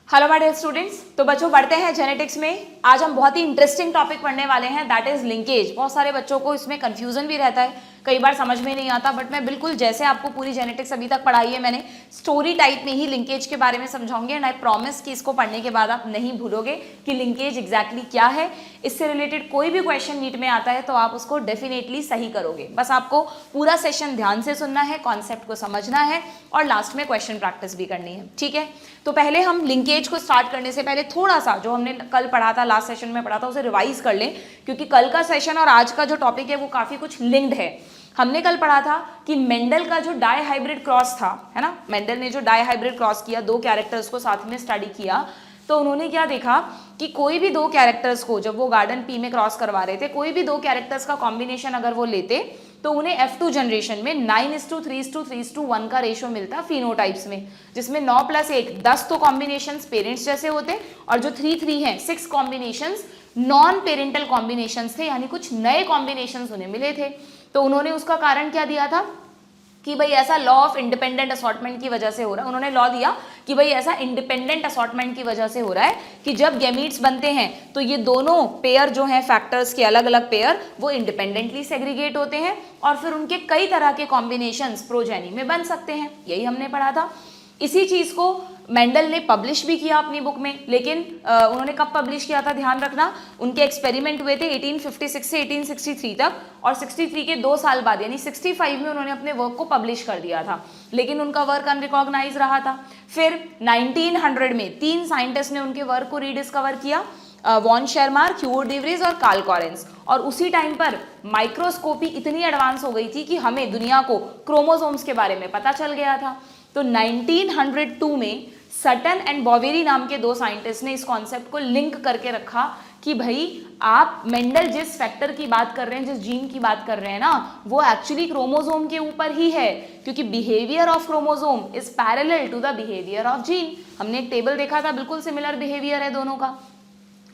Hello my dear students. तो बच्चों बढ़ते हैं जेनेटिक्स में। आज हम बहुत ही इंटरेस्टिंग टॉपिक पढ़ने वाले हैं, दैट इज लिंकेज। बहुत सारे बच्चों को इसमें कंफ्यूजन भी रहता है, कई बार समझ में नहीं आता, बट मैं बिल्कुल जैसे आपको पूरी जेनेटिक्स अभी तक पढ़ाई है मैंने स्टोरी टाइप में ही लिंकेज के बारे में समझाऊंगी। एंड आई प्रॉमिस कि इसको पढ़ने के बाद आप नहीं भूलोगे कि लिंकेज एग्जैक्टली क्या है। इससे रिलेटेड कोई भी क्वेश्चन नीट में आता है तो आप उसको डेफिनेटली सही करोगे। बस आपको पूरा सेशन ध्यान से सुनना है, कॉन्सेप्ट को समझना है और लास्ट में क्वेश्चन प्रैक्टिस भी करनी है, ठीक है। तो पहले हम लिंकेज को स्टार्ट करने से पहले थोड़ा सा जो हमने कल पढ़ा था, लास्ट सेशन में पढ़ा था, उसे रिवाइज कर लें, क्योंकि कल का सेशन और आज का जो टॉपिक है वो काफी कुछ लिंक्ड है। हमने कल पढ़ा था कि मेंडल का जो डाई हाइब्रिड क्रॉस था, है ना, मेंडल ने जो डाई हाइब्रिड क्रॉस किया, दो कैरेक्टर्स को साथ में स्टडी किया, तो उन्होंने क्या देखा कि कोई भी दो कैरेक्टर्स को जब वो गार्डन पी में क्रॉस करवा रहे थे, कोई भी दो कैरेक्टर्स का कॉम्बिनेशन अगर वो लेते तो उन्हें F2 जनरेशन में 9:3:3:1 का रेशियो मिलता फिनोटाइप्स में, जिसमें 9 + 1 10 तो कॉम्बिनेशंस पेरेंट्स जैसे होते और जो 3 हैं 6 कॉम्बिनेशंस नॉन पेरेंटल कॉम्बिनेशंस थे, यानी कुछ नए कॉम्बिनेशंस उन्हें मिले थे। तो उन्होंने उसका कारण क्या दिया था कि भाई ऐसा लॉ ऑफ इंडिपेंडेंट असॉर्टमेंट की वजह से हो रहा है। उन्होंने लॉ दिया कि भाई ऐसा इंडिपेंडेंट असॉर्टमेंट की वजह से हो रहा है कि जब गैमीट्स बनते हैं तो ये दोनों पेयर जो हैं फैक्टर्स के अलग अलग पेयर वो इंडिपेंडेंटली सेग्रीगेट होते हैं और फिर उनके कई तरह के कॉम्बिनेशंस प्रोजेनी में बन सकते हैं। यही हमने पढ़ा था। इसी चीज को मेंडल ने पब्लिश भी किया अपनी बुक में, लेकिन उन्होंने कब पब्लिश किया था ध्यान रखना, उनके एक्सपेरिमेंट हुए थे 1856 से 1863 तक, और 63 के 2 साल बाद यानी 65 में उन्होंने अपने वर्क को पब्लिश कर दिया था, लेकिन उनका वर्क अनरिकॉग्नाइज रहा था। फिर 1900 में 3 साइंटिस्ट ने उनके वर्क को रीडिस्कवर किया, वॉन शेरमार, ह्यूगो डी व्रीज और कार्ल कॉरेंस। और उसी टाइम पर माइक्रोस्कोपी इतनी एडवांस हो गई थी कि हमें दुनिया को क्रोमोसोम्स के बारे में पता चल गया था। तो 1902 में सटन एंड बॉवेरी नाम के 2 साइंटिस्ट ने इस कॉन्सेप्ट को लिंक करके रखा कि भाई आप मेंडल जिस फैक्टर की बात कर रहे हैं, जिस जीन की बात कर रहे हैं ना, वो एक्चुअली क्रोमोसोम के ऊपर ही है, क्योंकि behaviour of chromosome is parallel to the behaviour of gene. हमने एक टेबल देखा था, बिल्कुल सिमिलर बिहेवियर है दोनों का।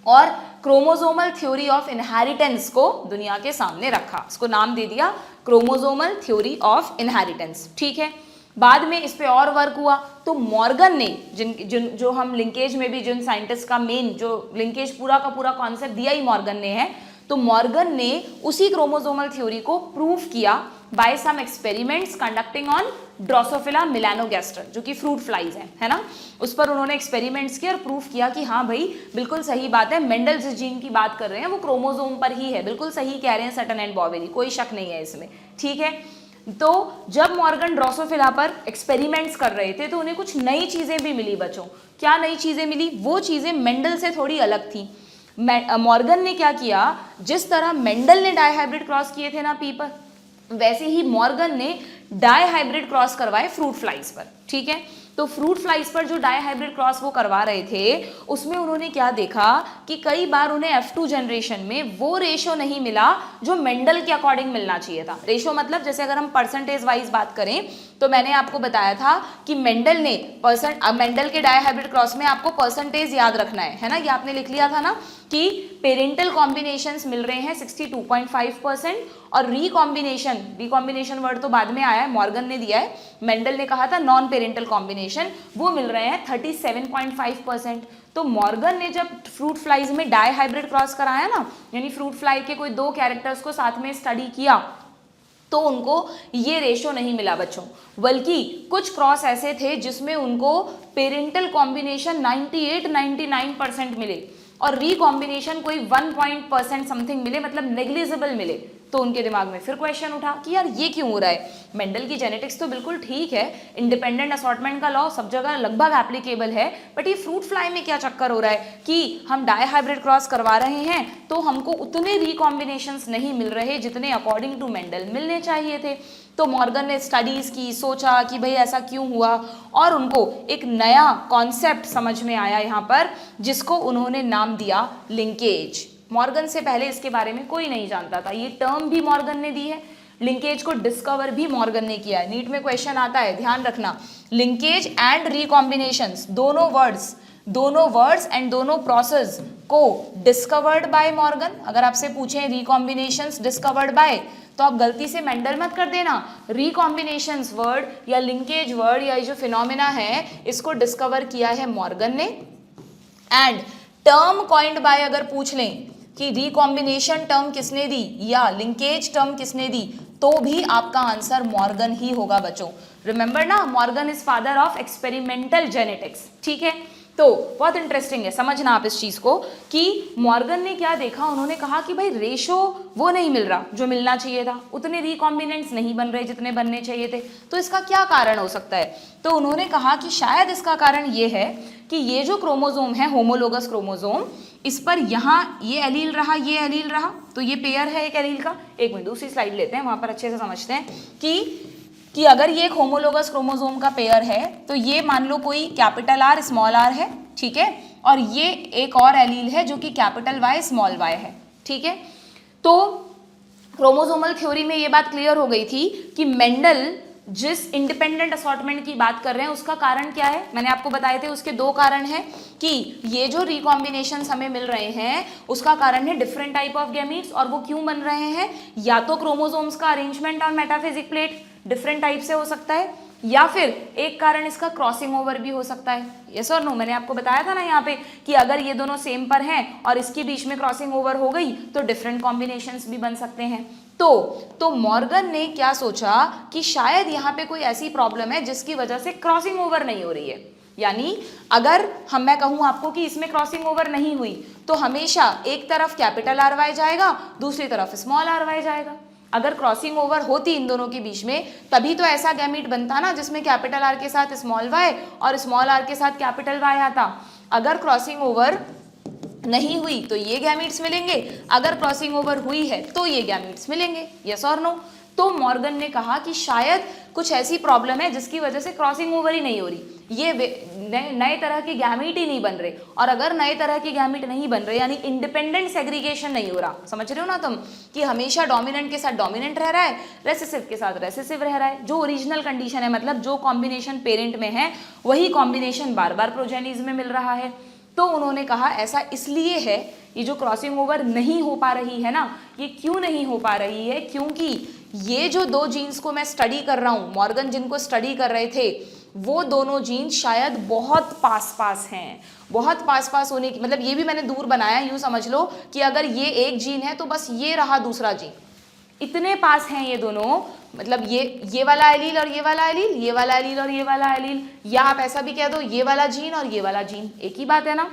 और क्रोमोसोमल थ्योरी ऑफ इनहेरिटेंस को दुनिया के सामने रखा, इसको नाम दे दिया क्रोमोसोमल थ्योरी ऑफ इनहेरिटेंस, ठीक है। बाद में इस पे और वर्क हुआ तो मॉर्गन ने जो हम लिंकेज में भी जिन साइंटिस्ट का मेन जो लिंकेज पूरा का पूरा कॉन्सेप्ट दिया ही मॉर्गन ने है, तो मॉर्गन ने उसी क्रोमोसोमल थ्योरी को प्रूव किया by some experiments conducting on Drosophila melanogaster, जो कि फ्रूट फ्लाइज है ना, उस पर उन्होंने एक्सपेरिमेंट्स किए और प्रूफ किया कि हाँ भाई बिल्कुल सही बात है, मेंडल जिस जीन की बात कर रहे हैं वो क्रोमोसोम पर ही है, बिल्कुल सही कह रहे हैं सटन एंड बॉवेरी, कोई शक नहीं है इसमें, ठीक है। तो जब मॉर्गन ड्रोसोफिला पर एक्सपेरिमेंट्स कर रहे थे तो उन्हें कुछ नई चीजें भी मिली बच्चों। क्या नई चीजें मिली? वो चीजें मेंडल से थोड़ी अलग थी। मॉर्गन ने क्या किया, जिस तरह मेंडल ने डाई हाइब्रिड क्रॉस किए थे ना पी पर, वैसे ही मॉर्गन ने डाई हाइब्रिड क्रॉस करवाए फ्रूट फ्लाइज पर, ठीक है। तो फ्रूट फ्लाइज पर जो डाई हाइब्रिड क्रॉस वो करवा रहे थे, उसमें उन्होंने क्या देखा कि कई बार उन्हें F2 जनरेशन में वो रेशो नहीं मिला जो मेंडल के अकॉर्डिंग मिलना चाहिए था। रेशो मतलब जैसे अगर हम परसेंटेज वाइज बात करें तो मैंने आपको बताया था कि मेंडल ने मेंडल के डाई हाइब्रिड क्रॉस में आपको परसेंटेज याद रखना है ना, ये आपने लिख लिया था ना कि पेरेंटल कॉम्बिनेशंस मिल रहे हैं 62.5% और रिकॉम्बिनेशन वर्ड तो बाद में आया है, मॉर्गन ने दिया है, मेंडल ने कहा था नॉन पेरेंटल कॉम्बिनेशन, वो मिल रहे हैं 37.5%। तो मॉर्गन ने जब फ्रूट फ्लाइज में डाई हाइब्रिड क्रॉस कराया ना, यानी फ्रूट फ्लाई के कोई 2 कैरेक्टर्स को साथ में स्टडी किया, तो उनको ये रेशो नहीं मिला बच्चों, बल्कि कुछ क्रॉस ऐसे थे जिसमें उनको पेरेंटल कॉम्बिनेशन 98-99% मिले और रिकॉम्बिनेशन कोई 1% समथिंग मिले, मतलब नेग्लिजिबल मिले। तो उनके दिमाग में फिर क्वेश्चन उठा कि यार ये क्यों हो रहा है, मेंडल की जेनेटिक्स तो बिल्कुल ठीक है, इंडिपेंडेंट असॉर्टमेंट का लॉ सब जगह लगभग एप्लीकेबल है, बट ये फ्रूट फ्लाई में क्या चक्कर हो रहा है कि हम डाई हाइब्रिड क्रॉस करवा रहे हैं तो हमको उतने रिकॉम्बिनेशंस नहीं मिल रहे जितने अकॉर्डिंग टू मेंडल मिलने चाहिए थे। तो मॉर्गन ने स्टडीज की, सोचा कि भाई ऐसा क्यों हुआ, और उनको एक नया कॉन्सेप्ट समझ में आया यहाँ पर, जिसको उन्होंने नाम दिया लिंकेज। मॉर्गन से पहले इसके बारे में कोई नहीं जानता था, ये टर्म भी मॉर्गन ने दी है, लिंकेज को डिस्कवर भी मॉर्गन ने किया है। नीट में क्वेश्चन आता है, ध्यान रखना, लिंकेज एंड रिकॉम्बिनेशंस दोनों वर्ड्स एंड दोनों प्रोसेस को डिस्कवर्ड बाय मॉर्गन। अगर आपसे पूछें रिकॉम्बिनेशंस डिस्कवर्ड बाय, तो आप गलती से मेंडल मत कर देना, रिकॉम्बिनेशंस वर्ड या लिंकेज वर्ड या जो फिनोमेना है इसको डिस्कवर किया है मॉर्गन ने, एंड टर्म कॉइंड बाय अगर पूछ लें कि रिकॉम्बिनेशन टर्म किसने दी या लिंकेज टर्म किसने दी, तो भी आपका आंसर मॉर्गन ही होगा बच्चों। रिमेंबर ना, Morgan is father of experimental genetics, ठीक है। तो बहुत इंटरेस्टिंग है, समझना आप इस चीज को कि मॉर्गन ने क्या देखा, उन्होंने कहा कि भाई रेशो वो नहीं मिल रहा जो मिलना चाहिए था, उतने रिकॉम्बिनेंट्स नहीं बन रहे जितने बनने चाहिए थे, तो इसका क्या कारण हो सकता है। तो उन्होंने कहा कि शायद इसका कारण ये है कि ये जो क्रोमोजोम है, होमोलोगस क्रोमोजोम, इस पर यहाँ ये एलील रहा, ये एलील रहा, तो ये पेयर है एक एलील का। एक मिनट दूसरी स्लाइड लेते हैं, वहां पर अच्छे से समझते हैं कि अगर ये एक होमोलोगस क्रोमोसोम का पेयर है तो ये मान लो कोई कैपिटल आर स्मॉल आर है, ठीक है, और ये एक और एलील है जो कि कैपिटल वाई स्मॉल वाई है, ठीक है। तो क्रोमोसोमल थ्योरी में ये बात क्लियर हो गई थी कि मेंडल जिस इंडिपेंडेंट असॉर्टमेंट की बात कर रहे हैं उसका कारण क्या है, मैंने आपको बताए थे उसके दो कारण हैं कि ये जो रिकॉम्बिनेशंस हमें मिल रहे हैं उसका कारण है डिफरेंट टाइप ऑफ गैमीट्स, और वो क्यों बन रहे हैं, या तो क्रोमोसोम्स का arrangement on metaphysic plate different type से हो सकता है, या फिर एक कारण इसका क्रॉसिंग ओवर भी हो सकता है। यस और नो, मैंने आपको बताया था ना यहाँ पे कि अगर ये दोनों सेम पर हैं और इसके बीच में क्रॉसिंग ओवर हो गई तो डिफरेंट कॉम्बिनेशंस भी बन सकते हैं। तो मॉर्गन ने क्या सोचा कि शायद यहाँ पे कोई ऐसी प्रॉब्लम है जिसकी वजह से क्रॉसिंग ओवर नहीं हो रही है, यानी अगर मैं कहूँ आपको कि इसमें क्रॉसिंग ओवर नहीं हुई तो हमेशा एक तरफ कैपिटल आर वाई जाएगा, दूसरी तरफ स्मॉल आर वाई जाएगा। अगर क्रॉसिंग ओवर होती इन दोनों के बीच में तभी तो ऐसा गैमीट बनता ना जिसमें कैपिटल आर के साथ स्मॉल वाई और स्मॉल आर के साथ कैपिटल वाई आता। अगर क्रॉसिंग ओवर नहीं हुई तो ये गैमीट्स मिलेंगे, अगर क्रॉसिंग ओवर हुई है तो ये गैमीट्स मिलेंगे। यस और नो। तो मॉर्गन ने कहा कि शायद कुछ ऐसी प्रॉब्लम है जिसकी वजह से क्रॉसिंग ओवर ही नहीं हो रही, ये नए तरह के गैमीट ही नहीं बन रहे, और अगर नए तरह के गैमीट नहीं बन रहे यानी इंडिपेंडेंट सेग्रीगेशन नहीं हो रहा, समझ रहे हो ना तुम, कि हमेशा डोमिनेंट के साथ डोमिनेंट रह रहा है, रेसेसिव के साथ रेसेसिव रह रहा है, जो ओरिजिनल कंडीशन है मतलब जो कॉम्बिनेशन पेरेंट में है वही कॉम्बिनेशन बार बार प्रोजेनीज में मिल रहा है। तो उन्होंने कहा ऐसा इसलिए है, ये जो क्रॉसिंग ओवर नहीं हो पा रही है ना, ये क्यों नहीं हो पा रही है, क्योंकि ये जो दो जीन्स को मैं स्टडी कर रहा हूँ, मॉर्गन जिनको स्टडी कर रहे थे, वो दोनों जीन्स शायद बहुत पास पास हैं। बहुत पास पास होने की मतलब ये भी मैंने दूर बनाया, यूँ समझ लो कि अगर ये एक जीन है तो बस ये रहा दूसरा जीन, इतने पास हैं ये दोनों, मतलब ये वाला एलील और ये वाला एलील, ये वाला एलील और ये वाला एलील, या आप ऐसा भी कह दो ये वाला जीन और ये वाला जीन, एक ही बात है ना।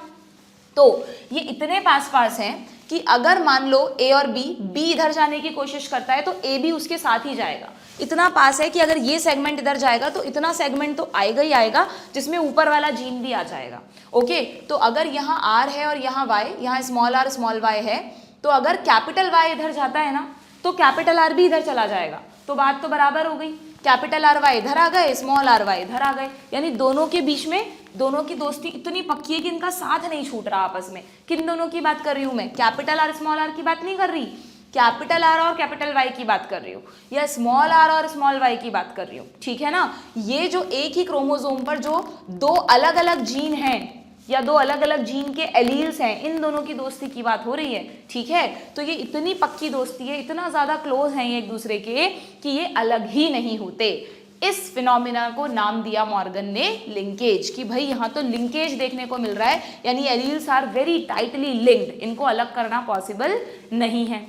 तो ये इतने पास पास हैं कि अगर मान लो ए और बी इधर जाने की कोशिश करता है तो ए भी उसके साथ ही जाएगा। इतना पास है कि अगर ये सेगमेंट इधर जाएगा तो इतना सेगमेंट तो आएगा ही आएगा जिसमें ऊपर वाला जीन भी आ जाएगा। ओके, तो अगर यहाँ आर है और यहाँ वाई, यहाँ स्मॉल आर स्मॉल वाई है, तो अगर कैपिटल वाई इधर जाता है ना तो कैपिटल आर भी इधर चला जाएगा, तो बात तो बराबर हो गई। कैपिटल आर वाई इधर आ गए, स्मॉल आर वाई इधर आ गए, यानी दोनों के बीच में दोनों की दोस्ती इतनी पक्की है कि इनका साथ नहीं छूट रहा आपस में। किन दोनों की बात कर रही हूँ मैं, कैपिटल आर स्मॉल आर की बात नहीं कर रही, कैपिटल आर और कैपिटल वाई की बात कर रही हूँ, या स्मॉल आर और स्मॉल वाई की बात कर रही हूँ, ठीक है ना। ये जो एक ही क्रोमोसोम पर जो दो अलग अलग जीन हैं या दो अलग अलग जीन के एलील्स हैं, इन दोनों की दोस्ती की बात हो रही है, ठीक है। तो ये इतनी पक्की दोस्ती है, इतना ज़्यादा क्लोज हैं ये एक दूसरे के कि ये अलग ही नहीं होते। इस फिनोमिना को नाम दिया मॉर्गन ने लिंकेज, कि भाई यहाँ तो लिंकेज देखने को मिल रहा है, यानी alleles are very tightly linked, इनको अलग करना पॉसिबल नहीं है।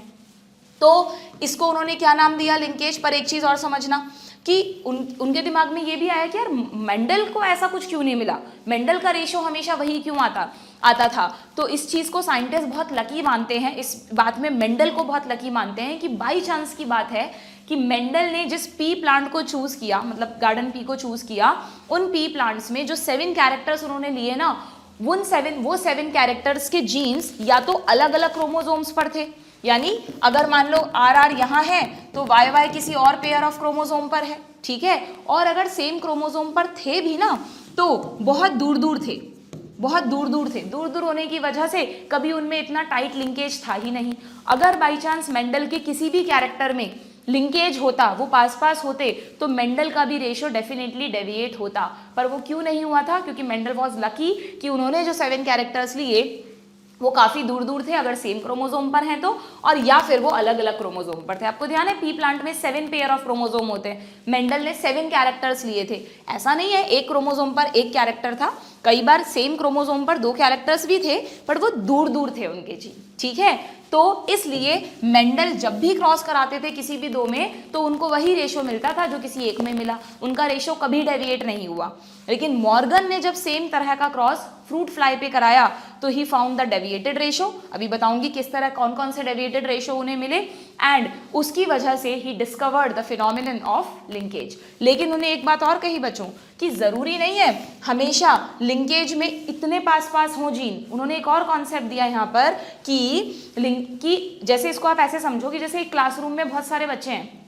तो इसको उन्होंने क्या नाम दिया, लिंकेज। पर एक चीज़ और समझना कि उनके दिमाग में ये भी आया कि यार मेंडल को ऐसा कुछ क्यों नहीं मिला, मेंडल का रेशो हमेशा वही क्यों आता था। तो इस चीज़ को साइंटिस्ट बहुत लकी मानते हैं, इस बात में मेंडल को बहुत लकी मानते हैं कि बाई चांस की बात है कि मेंडल ने जिस पी प्लांट को चूज़ किया, मतलब गार्डन पी को चूज़ किया, उन पी प्लांट्स में जो 7 कैरेक्टर्स उन्होंने लिए ना, वो 7 कैरेक्टर्स के जीन्स या तो अलग अलग क्रोमोसोम्स पर थे, यानी अगर मान लो आर आर यहाँ है तो वाई वाई किसी और पेयर ऑफ क्रोमोसोम पर है, ठीक है। और अगर सेम क्रोमोसोम पर थे भी ना तो बहुत दूर दूर थे, बहुत दूर दूर थे। दूर दूर होने की वजह से कभी उनमें इतना टाइट लिंकेज था ही नहीं। अगर बाई चांस मेंडल के किसी भी कैरेक्टर में लिंकेज होता, वो पास पास होते, तो मेंडल का भी रेशियो डेफिनेटली डेविएट होता, पर वो क्यों नहीं हुआ था, क्योंकि मेंडल वॉज लकी कि उन्होंने जो 7 कैरेक्टर्स लिए वो काफ़ी दूर दूर थे अगर सेम क्रोमोसोम पर हैं तो, और या फिर वो अलग अलग क्रोमोसोम पर थे। आपको ध्यान है पी प्लांट में 7 पेयर ऑफ क्रोमोसोम होते हैं, मेंडल ने 7 कैरेक्टर्स लिए थे। ऐसा नहीं है एक क्रोमोसोम पर एक कैरेक्टर था, कई बार सेम क्रोमोसोम पर 2 कैरेक्टर्स भी थे बट वो दूर दूर थे उनके जीन, ठीक है। तो इसलिए मेंडल जब भी क्रॉस कराते थे किसी भी 2 में तो उनको वही रेशो मिलता था जो किसी एक में मिला, उनका रेशो कभी डेविएट नहीं हुआ। लेकिन मॉर्गन ने जब सेम तरह का क्रॉस फ्रूट फ्लाई पे कराया तो he found the deviated ratio. अभी बताऊंगी किस तरह कौन कौन से डेविएटेड रेशो उन्हें मिले, एंड उसकी वजह से he discovered the phenomenon of linkage. लेकिन उन्हें एक बात और कही बच्चों कि जरूरी नहीं है हमेशा लिंकेज में इतने पास पास हो जीन। उन्होंने एक और कॉन्सेप्ट दिया यहाँ पर कि जैसे इसको आप ऐसे समझो कि जैसे एक क्लासरूम में बहुत सारे बच्चे हैं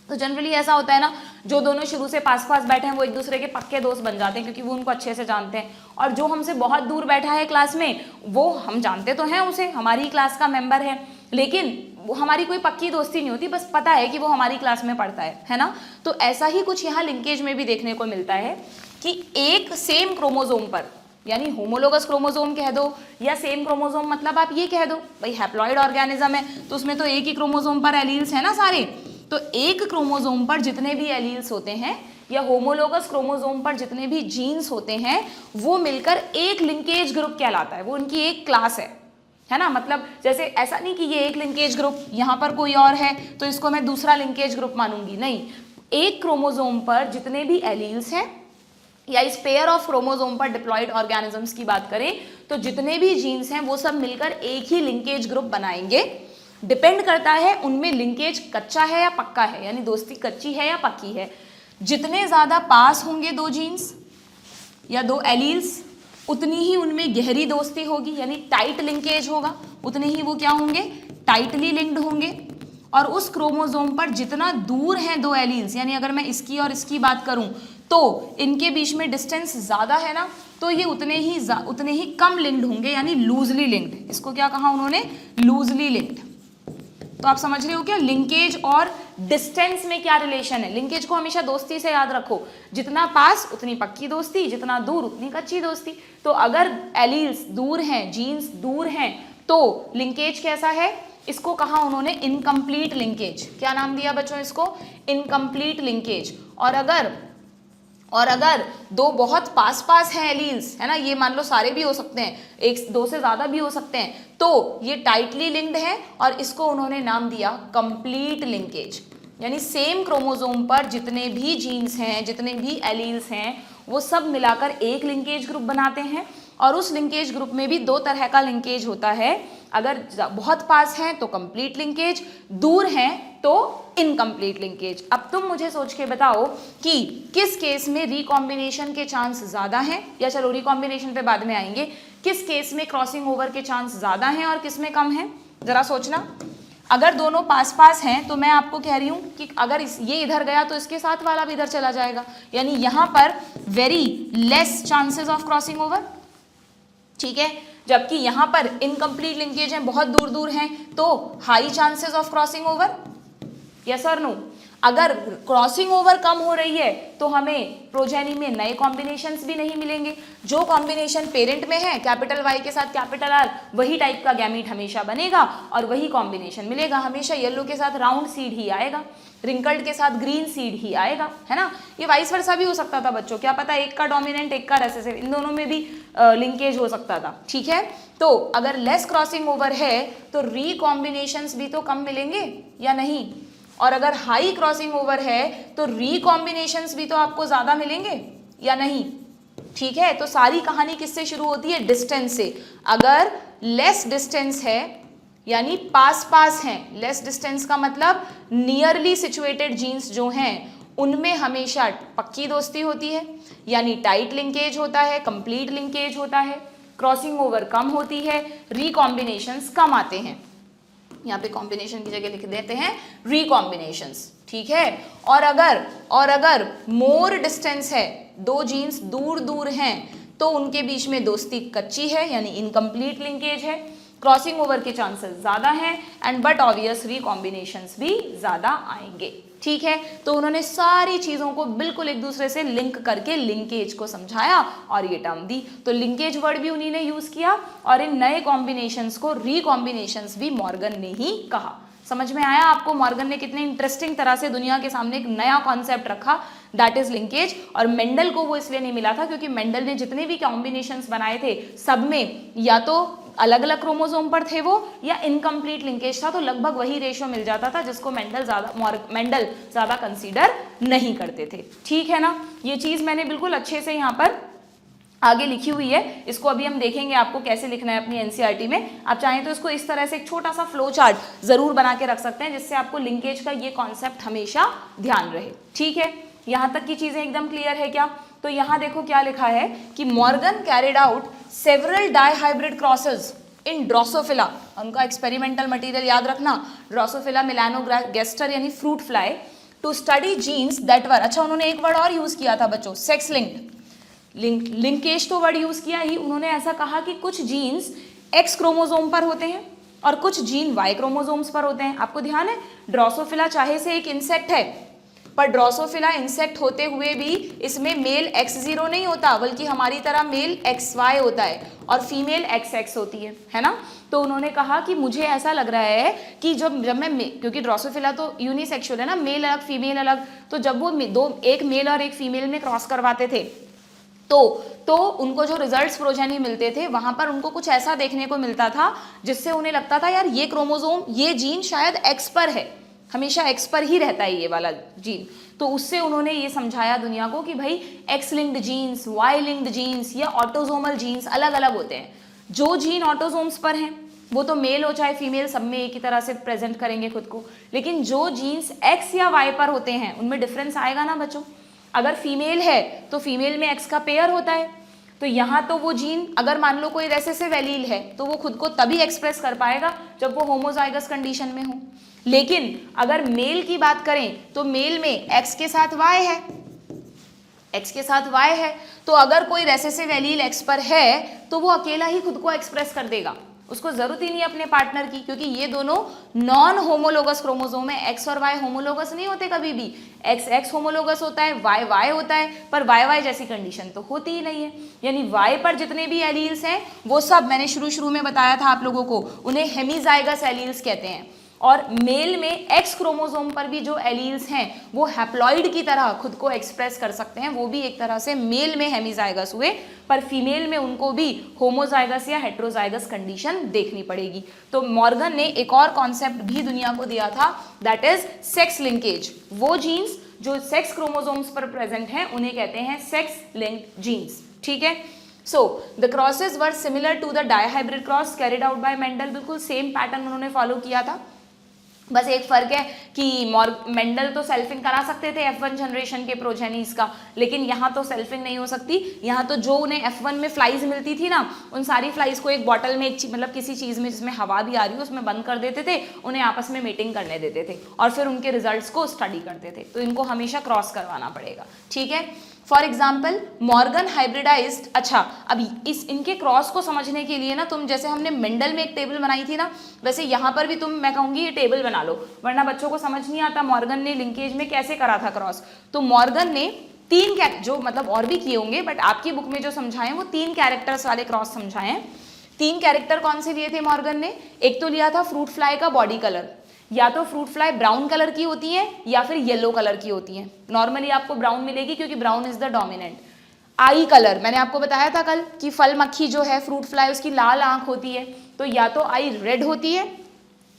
तो जनरली ऐसा होता है ना, जो दोनों शुरू से पास पास बैठे हैं वो एक दूसरे के पक्के दोस्त बन जाते हैं क्योंकि वो उनको अच्छे से जानते हैं, और जो हमसे बहुत दूर बैठा है क्लास में वो हम जानते तो हैं उसे, हमारी क्लास का मेंबर है, लेकिन वो हमारी कोई पक्की दोस्ती नहीं होती, बस पता है कि वो हमारी क्लास में पढ़ता है ना। तो ऐसा ही कुछ यहाँ लिंकेज में भी देखने को मिलता है कि एक सेम क्रोमोसोम पर, यानी होमोलोगस क्रोमोसोम कह दो या सेम क्रोमोसोम, मतलब आप ये कह दो भाई हैप्लॉइड ऑर्गेनिज्म है तो उसमें तो एक ही क्रोमोसोम पर एलील्स है ना सारे, तो एक क्रोमोसोम पर जितने भी एलील्स होते हैं या होमोलोगस क्रोमोसोम पर जितने भी जीन्स होते हैं वो मिलकर एक लिंकेज ग्रुप कहलाता है, वो उनकी एक क्लास है ना। मतलब जैसे ऐसा नहीं कि ये एक लिंकेज ग्रुप, यहाँ पर कोई और है तो इसको मैं दूसरा लिंकेज ग्रुप मानूंगी, नहीं। एक क्रोमोसोम पर जितने भी एलील्स हैं या इस पेयर ऑफ क्रोमोसोम पर डिप्लॉइड ऑर्गेनिजम्स की बात करें तो जितने भी जीन्स हैं वो सब मिलकर एक ही लिंकेज ग्रुप बनाएंगे। डिपेंड करता है उनमें लिंकेज कच्चा है या पक्का है, यानी दोस्ती कच्ची है या पक्की है। जितने ज़्यादा पास होंगे 2 जीन्स या 2 एलील्स उतनी ही उनमें गहरी दोस्ती होगी, यानी टाइट लिंकेज होगा, उतने ही वो क्या होंगे, टाइटली लिंक्ड होंगे। और उस क्रोमोसोम पर जितना दूर हैं 2 एलील्स, यानी अगर मैं इसकी और इसकी बात करूं तो इनके बीच में डिस्टेंस ज़्यादा है ना, तो ये उतने ही कम लिंक्ड होंगे, यानी लूजली लिंक्ड। इसको क्या कहा उन्होंने, लूजली लिंक्ड। तो आप समझ रहे हो क्या लिंकेज और डिस्टेंस में क्या रिलेशन है। लिंकेज को हमेशा दोस्ती से याद रखो, जितना पास उतनी पक्की दोस्ती, जितना दूर उतनी कच्ची दोस्ती। तो अगर एलील्स दूर हैं, जीन्स दूर हैं, तो लिंकेज कैसा है, इसको कहा उन्होंने इनकम्प्लीट लिंकेज। क्या नाम दिया बच्चों इसको, इनकम्प्लीट लिंकेज। और अगर 2 बहुत पास पास हैं एलील्स, है ना, ये मान लो सारे भी हो सकते हैं, 1-2 से ज़्यादा भी हो सकते हैं, तो ये टाइटली लिंक्ड है और इसको उन्होंने नाम दिया कंप्लीट लिंकेज। यानी सेम क्रोमोसोम पर जितने भी जीन्स हैं, जितने भी एलील्स हैं, वो सब मिलाकर एक लिंकेज ग्रुप बनाते हैं। और उस लिंकेज ग्रुप में भी 2 तरह का लिंकेज होता है, अगर बहुत पास हैं तो कंप्लीट लिंकेज, दूर हैं तो इनकम्प्लीट लिंकेज। अब तुम मुझे सोच के बताओ कि किस केस में रिकॉम्बिनेशन के चांस ज़्यादा हैं, या चलो रिकॉम्बिनेशन पे बाद में आएंगे, किस केस में क्रॉसिंग ओवर के चांस ज़्यादा हैं और किस में कम हैं, ज़रा सोचना। अगर दोनों पास पास हैं तो मैं आपको कह रही हूँ कि अगर ये इधर गया तो इसके साथ वाला भी इधर चला जाएगा, यानी यहाँ पर very less chances of crossing over, ठीक है। जबकि यहाँ पर इनकम्प्लीट लिंकेज हैं, बहुत दूर दूर हैं, तो high chances of crossing over, yes और नो। अगर क्रॉसिंग ओवर कम हो रही है तो हमें प्रोजेनी में नए कॉम्बिनेशंस भी नहीं मिलेंगे। जो कॉम्बिनेशन पेरेंट में है कैपिटल वाई के साथ कैपिटल आर, वही टाइप का गैमीट हमेशा बनेगा और वही कॉम्बिनेशन मिलेगा। हमेशा येलो के साथ राउंड सीड ही आएगा, रिंकल्ड के साथ ग्रीन सीड ही आएगा, है ना। ये वाइस वर्सा भी हो सकता था बच्चों, क्या पता एक का डोमिनेंट एक का रेसेसिव, इन दोनों में भी लिंकेज हो सकता था, ठीक है। तो अगर लेस क्रॉसिंग ओवर है तो रीकॉम्बिनेशंस भी तो कम मिलेंगे या नहीं, और अगर हाई क्रॉसिंग ओवर है तो रीकॉम्बिनेशंस भी तो आपको ज्यादा मिलेंगे या नहीं, ठीक है। तो सारी कहानी किससे शुरू होती है, डिस्टेंस से। अगर लेस डिस्टेंस है यानी पास पास हैं, लेस डिस्टेंस का मतलब नियरली सिचुएटेड जीन्स जो हैं उनमें हमेशा पक्की दोस्ती होती है, यानी टाइट लिंकेज होता है, कंप्लीट लिंकेज होता है, क्रॉसिंग ओवर कम होती है, रिकॉम्बिनेशंस कम आते हैं। यहाँ पे कॉम्बिनेशन की जगह लिख देते हैं रिकॉम्बिनेशंस, ठीक है। और अगर मोर डिस्टेंस है, 2 जीन्स दूर दूर हैं, तो उनके बीच में दोस्ती कच्ची है, यानी इनकम्प्लीट लिंकेज है, क्रॉसिंग ओवर के चांसेस ज़्यादा हैं, एंड बट ऑब्वियस रिकॉम्बिनेशंस भी ज़्यादा आएंगे, ठीक है। तो उन्होंने सारी चीज़ों को बिल्कुल एक दूसरे से लिंक करके लिंकेज को समझाया और ये टर्म दी। तो लिंकेज वर्ड भी उन्हीं ने यूज़ किया और इन नए कॉम्बिनेशंस को रिकॉम्बिनेशंस भी मॉर्गन ने ही कहा। समझ में आया आपको मॉर्गन ने कितने इंटरेस्टिंग तरह से दुनिया के सामने एक नया कॉन्सेप्ट रखा, दैट इज लिंकेज। और मेंडल को वो इसलिए नहीं मिला था क्योंकि मेंडल ने जितने भी कॉम्बिनेशंस बनाए थे सब में या तो अलग अलग क्रोमोसोम पर थे वो या इनकम्प्लीट लिंकेज था, तो लगभग वही रेशियो मिल जाता था जिसको मेंडल ज्यादा कंसीडर नहीं करते थे। ठीक है ना, ये चीज मैंने बिल्कुल अच्छे से यहाँ पर आगे लिखी हुई है, इसको अभी हम देखेंगे आपको कैसे लिखना है अपनी एनसीईआरटी में। आप चाहें तो इसको इस तरह से एक छोटा सा फ्लो चार्ट जरूर बना के रख सकते हैं जिससे आपको लिंकेज का ये कॉन्सेप्ट हमेशा ध्यान रहे। ठीक है, यहाँ तक की चीजें एकदम क्लियर है क्या? तो यहाँ देखो क्या लिखा है कि Morgan carried out several dihybrid crosses in drosophila, उनका एक्सपेरिमेंटल मटेरियल याद रखना, ड्रोसोफिला मेलानोगैस्टर यानी fruit fly, to study genes that were, अच्छा उन्होंने एक वर्ड और यूज किया था बच्चों, सेक्स लिंक्ड। लिंकेज तो वर्ड यूज किया ही, उन्होंने ऐसा कहा कि कुछ जीन्स एक्स क्रोमोसोम पर होते हैं और कुछ जीन वाई क्रोमोसोम्स पर होते हैं। आपको ध्यान है ड्रोसोफिला चाहे से एक इंसेक्ट है पर ड्रोसोफिला इंसेक्ट होते हुए भी इसमें मेल X0 नहीं होता बल्कि हमारी तरह मेल XY होता है और फीमेल XX होती है ना। तो उन्होंने कहा कि मुझे ऐसा लग रहा है कि जब मैं क्योंकि ड्रोसोफिला तो यूनिसेक्सुअल है ना, मेल अलग फीमेल अलग, तो जब वो एक मेल और एक फीमेल में क्रॉस करवाते थे तो उनको जो रिजल्ट्स प्रोजेनी मिलते थे वहां पर उनको कुछ ऐसा देखने को मिलता था जिससे उन्हें लगता था यार ये क्रोमोसोम ये जीन शायद X पर है, हमेशा X पर ही रहता है ये वाला जीन। तो उससे उन्होंने ये समझाया दुनिया को कि भाई X linked genes, Y linked genes या ऑटोसोमल जीन्स अलग अलग होते हैं। जो जीन ऑटोसोम्स पर हैं वो तो मेल हो चाहे फीमेल सब में एक ही तरह से प्रेजेंट करेंगे खुद को, लेकिन जो जीन्स X या Y पर होते हैं उनमें डिफरेंस आएगा ना बच्चों। अगर फीमेल है तो फीमेल में X का पेयर होता है, तो यहाँ तो वो जीन अगर मान लो कोई रेसेसिव एलील है तो वो खुद को तभी एक्सप्रेस कर पाएगा जब वो होमोजाइगस कंडीशन में हो। लेकिन अगर मेल की बात करें तो मेल में X के साथ Y है, X के साथ Y है, तो अगर कोई रेसेसिव एलील X पर है तो वो अकेला ही खुद को एक्सप्रेस कर देगा, उसको जरूरत ही नहीं अपने पार्टनर की, क्योंकि ये दोनों नॉन होमोलोगस क्रोमोसोम है। X और Y होमोलोगस नहीं होते कभी भी, X होमोलोगस होता है, Y होता है, पर Y जैसी कंडीशन तो होती ही नहीं है। यानी Y पर जितने भी एलील्स हैं वो सब मैंने शुरू में बताया था आप लोगों को, उन्हें हेमीजाइगस एलील्स कहते हैं। और मेल में X क्रोमोसोम पर भी जो एलील्स हैं वो हैप्लॉइड की तरह खुद को एक्सप्रेस कर सकते हैं, वो भी एक तरह से मेल में हेमीजाइगस हुए, पर फीमेल में उनको भी होमोजाइगस या हेट्रोजाइगस कंडीशन देखनी पड़ेगी। तो मॉर्गन ने एक और कॉन्सेप्ट भी दुनिया को दिया था, दैट इज सेक्स लिंकेज। वो जीन्स जो सेक्स क्रोमोसोम्स पर प्रेजेंट हैं उन्हें कहते हैं सेक्स लिंक्ड जीन्स। ठीक है, so the crosses were similar to the dihybrid cross carried out by Mendel, बिल्कुल सेम पैटर्न उन्होंने फॉलो किया था। बस एक फर्क है कि मेंडल तो सेल्फिंग करा सकते थे F1 जनरेशन के प्रोजेनीज का, लेकिन यहाँ तो सेल्फिंग नहीं हो सकती। यहाँ तो जो उन्हें F1 में फ्लाइज मिलती थी ना, उन सारी फ्लाइज को एक बॉटल में मतलब किसी चीज में जिसमें हवा भी आ रही हो उसमें बंद कर देते थे, उन्हें आपस में मीटिंग करने देते थे और फिर उनके रिजल्ट्स को स्टडी करते थे। तो इनको हमेशा क्रॉस करवाना पड़ेगा। ठीक है, फॉर एग्जाम्पल मॉर्गन हाइब्रिडाइज्ड, अच्छा अब इनके क्रॉस को समझने के लिए ना तुम जैसे हमने मेंडल में एक टेबल बनाई थी ना, वैसे यहाँ पर भी मैं कहूँगी ये टेबल बना लो, वरना बच्चों को समझ नहीं आता मॉर्गन ने लिंकेज में कैसे करा था क्रॉस। तो मॉर्गन ने जो मतलब और भी किए होंगे बट आपकी बुक में जो समझाएं वो 3 कैरेक्टर्स वाले क्रॉस समझाएं। 3 कैरेक्टर कौन से लिए थे मॉर्गन ने? एक तो लिया था फ्रूट फ्लाई का बॉडी कलर, या तो फ्रूट फ्लाई ब्राउन कलर की होती है या फिर येलो कलर की होती है। नॉर्मली आपको ब्राउन मिलेगी क्योंकि brown is the dominant. I colour मैंने आपको बताया था कल कि फल मक्खी जो है फ्रूट फ्लाई उसकी लाल आंख होती है, तो या तो आई रेड होती है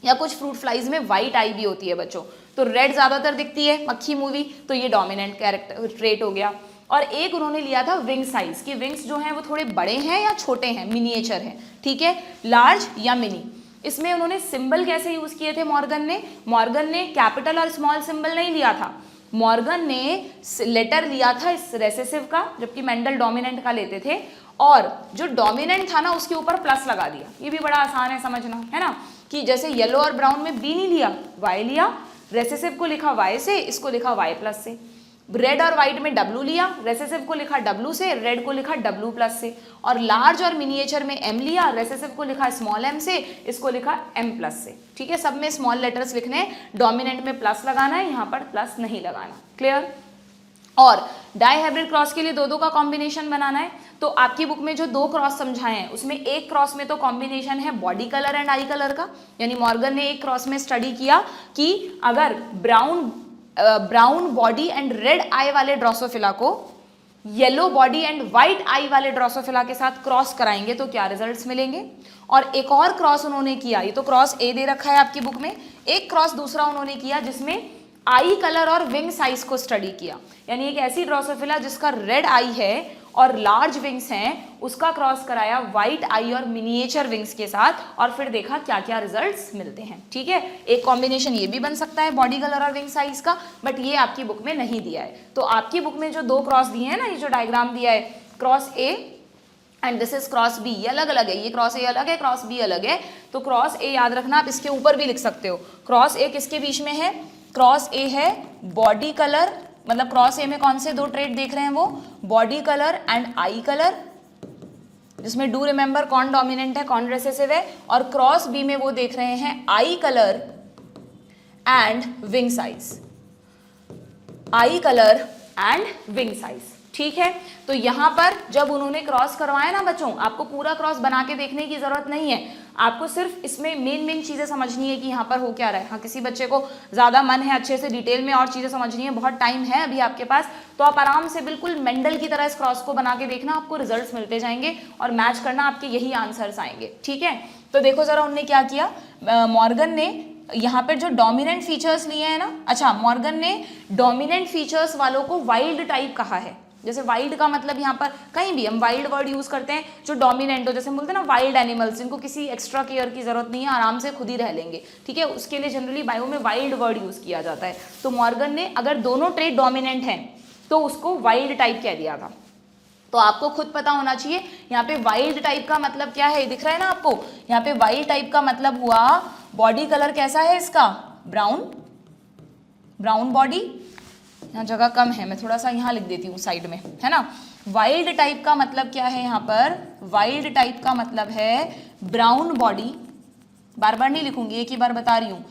या कुछ फ्रूट फ्लाइज में वाइट आई भी होती है बच्चों। तो रेड ज्यादातर दिखती है मक्खी मूवी, तो ये डोमिनेंट कैरेक्टर ट्रेट हो गया। और एक उन्होंने लिया था विंग साइज, कि विंग्स जो हैं वो थोड़े बड़े हैं या छोटे हैं, मिनिएचर हैं, ठीक है, लार्ज या मिनी। इसमें उन्होंने सिंबल कैसे यूज किए थे मॉर्गन ने कैपिटल और स्मॉल सिंबल नहीं लिया था, मॉर्गन ने लेटर लिया था इस रेसेसिव का, जबकि मेंडल डोमिनेंट का लेते थे, और जो डोमिनेंट था ना उसके ऊपर प्लस लगा दिया। ये भी बड़ा आसान है समझना, है ना, कि जैसे येलो और ब्राउन में बी नहीं लिया, वाई लिया, रेसेसिव को लिखा वाई से, इसको लिखा वाई प्लस से। रेड और व्हाइट में डब्लू लिया, रेसेसिव को लिखा डब्लू से, रेड को लिखा डब्लू प्लस से। और लार्ज और मिनिएचर में एम लिया, रेसेसिव को लिखा स्मॉल एम से, इसको लिखा एम प्लस से। ठीक है, सब में स्मॉल लेटर्स लिखने, डोमिनेंट में प्लस लगाना है, यहाँ पर प्लस नहीं लगाना। क्लियर? और डाईहाइब्रिड क्रॉस के लिए दो का कॉम्बिनेशन बनाना है। तो आपकी बुक में जो 2 क्रॉस समझाए हैं उसमें एक क्रॉस में तो कॉम्बिनेशन है body colour and I colour का, यानी मॉर्गन ने एक क्रॉस में स्टडी किया कि अगर ब्राउन बॉडी एंड रेड आई वाले ड्रोसोफिला को येलो बॉडी एंड व्हाइट आई वाले ड्रोसोफिला के साथ क्रॉस कराएंगे तो क्या रिजल्ट्स मिलेंगे। और एक और क्रॉस उन्होंने किया, ये तो क्रॉस ए दे रखा है आपकी बुक में, एक क्रॉस दूसरा उन्होंने किया जिसमें आई कलर और विंग साइज को स्टडी किया, यानी एक ऐसी ड्रोसोफिला जिसका रेड आई है और लार्ज विंग्स हैं उसका क्रॉस कराया व्हाइट आई और मिनिएचर विंग्स के साथ, और फिर देखा क्या क्या रिजल्ट्स मिलते हैं। ठीक है, एक कॉम्बिनेशन ये भी बन सकता है बॉडी कलर और विंग साइज का, बट ये आपकी बुक में नहीं दिया है। तो आपकी बुक में जो 2 क्रॉस दिए हैं ना, ये जो डायग्राम दिया है cross A and this is cross B, ये अलग अलग है, ये क्रॉस ए अलग है, क्रॉस बी अलग है। तो क्रॉस ए याद रखना, आप इसके ऊपर भी लिख सकते हो। क्रॉस ए किसके बीच में है? क्रॉस ए है बॉडी कलर, मतलब क्रॉस ए में कौन से 2 ट्रेट देख रहे हैं वो, body colour and I colour, जिसमें डू रिमेंबर कौन डोमिनेंट है कौन रेसेसिव है, और क्रॉस बी में वो देख रहे हैं आई colour and wing size, I colour and wing size. ठीक है, तो यहां पर जब उन्होंने क्रॉस करवाया ना बच्चों, आपको पूरा क्रॉस बना के देखने की जरूरत नहीं है, आपको सिर्फ इसमें मेन चीजें समझनी है कि यहाँ पर हो क्या रहा है। हाँ, किसी बच्चे को ज्यादा मन है अच्छे से डिटेल में और चीजें समझनी है, बहुत टाइम है अभी आपके पास, तो आप आराम से बिल्कुल मेंडल की तरह इस क्रॉस को बना के देखना, आपको रिजल्ट्स मिलते जाएंगे और मैच करना, आपके यही आंसर्स आएंगे। ठीक है, तो देखो जरा उन्होंने क्या किया, मॉर्गन ने यहाँ पर जो डोमिनेंट फीचर्स लिए हैं ना, अच्छा मॉर्गन ने डोमिनेंट फीचर्स वालों को वाइल्ड टाइप कहा है। जैसे वाइल्ड का मतलब यहाँ पर कहीं भी हम वाइल्ड वर्ड यूज करते हैं, जो डोमिनेंट हो, जैसे हम बोलते हैं ना वाइल्ड एनिमल्स, जिनको किसी एक्स्ट्रा केयर की जरूरत नहीं है, आराम से खुद ही रह लेंगे। ठीक है, उसके लिए जनरली बायो में वाइल्ड वर्ड यूज किया जाता है। तो मॉर्गन ने अगर दोनों ट्रेट डोमिनेंट हैं तो उसको वाइल्ड टाइप कह दिया था। तो आपको खुद पता होना चाहिए यहाँ पे वाइल्ड टाइप का मतलब क्या है, दिख रहा है ना आपको, यहाँ पे वाइल्ड टाइप का मतलब हुआ बॉडी कलर कैसा है इसका, ब्राउन बॉडी, यहाँ जगह कम है, मैं थोड़ा सा यहाँ लिख देती हूँ साइड में, है ना। वाइल्ड टाइप का मतलब क्या है यहाँ पर, वाइल्ड टाइप का मतलब है ब्राउन बॉडी, बार बार नहीं लिखूंगी, एक ही बार बता रही हूँ,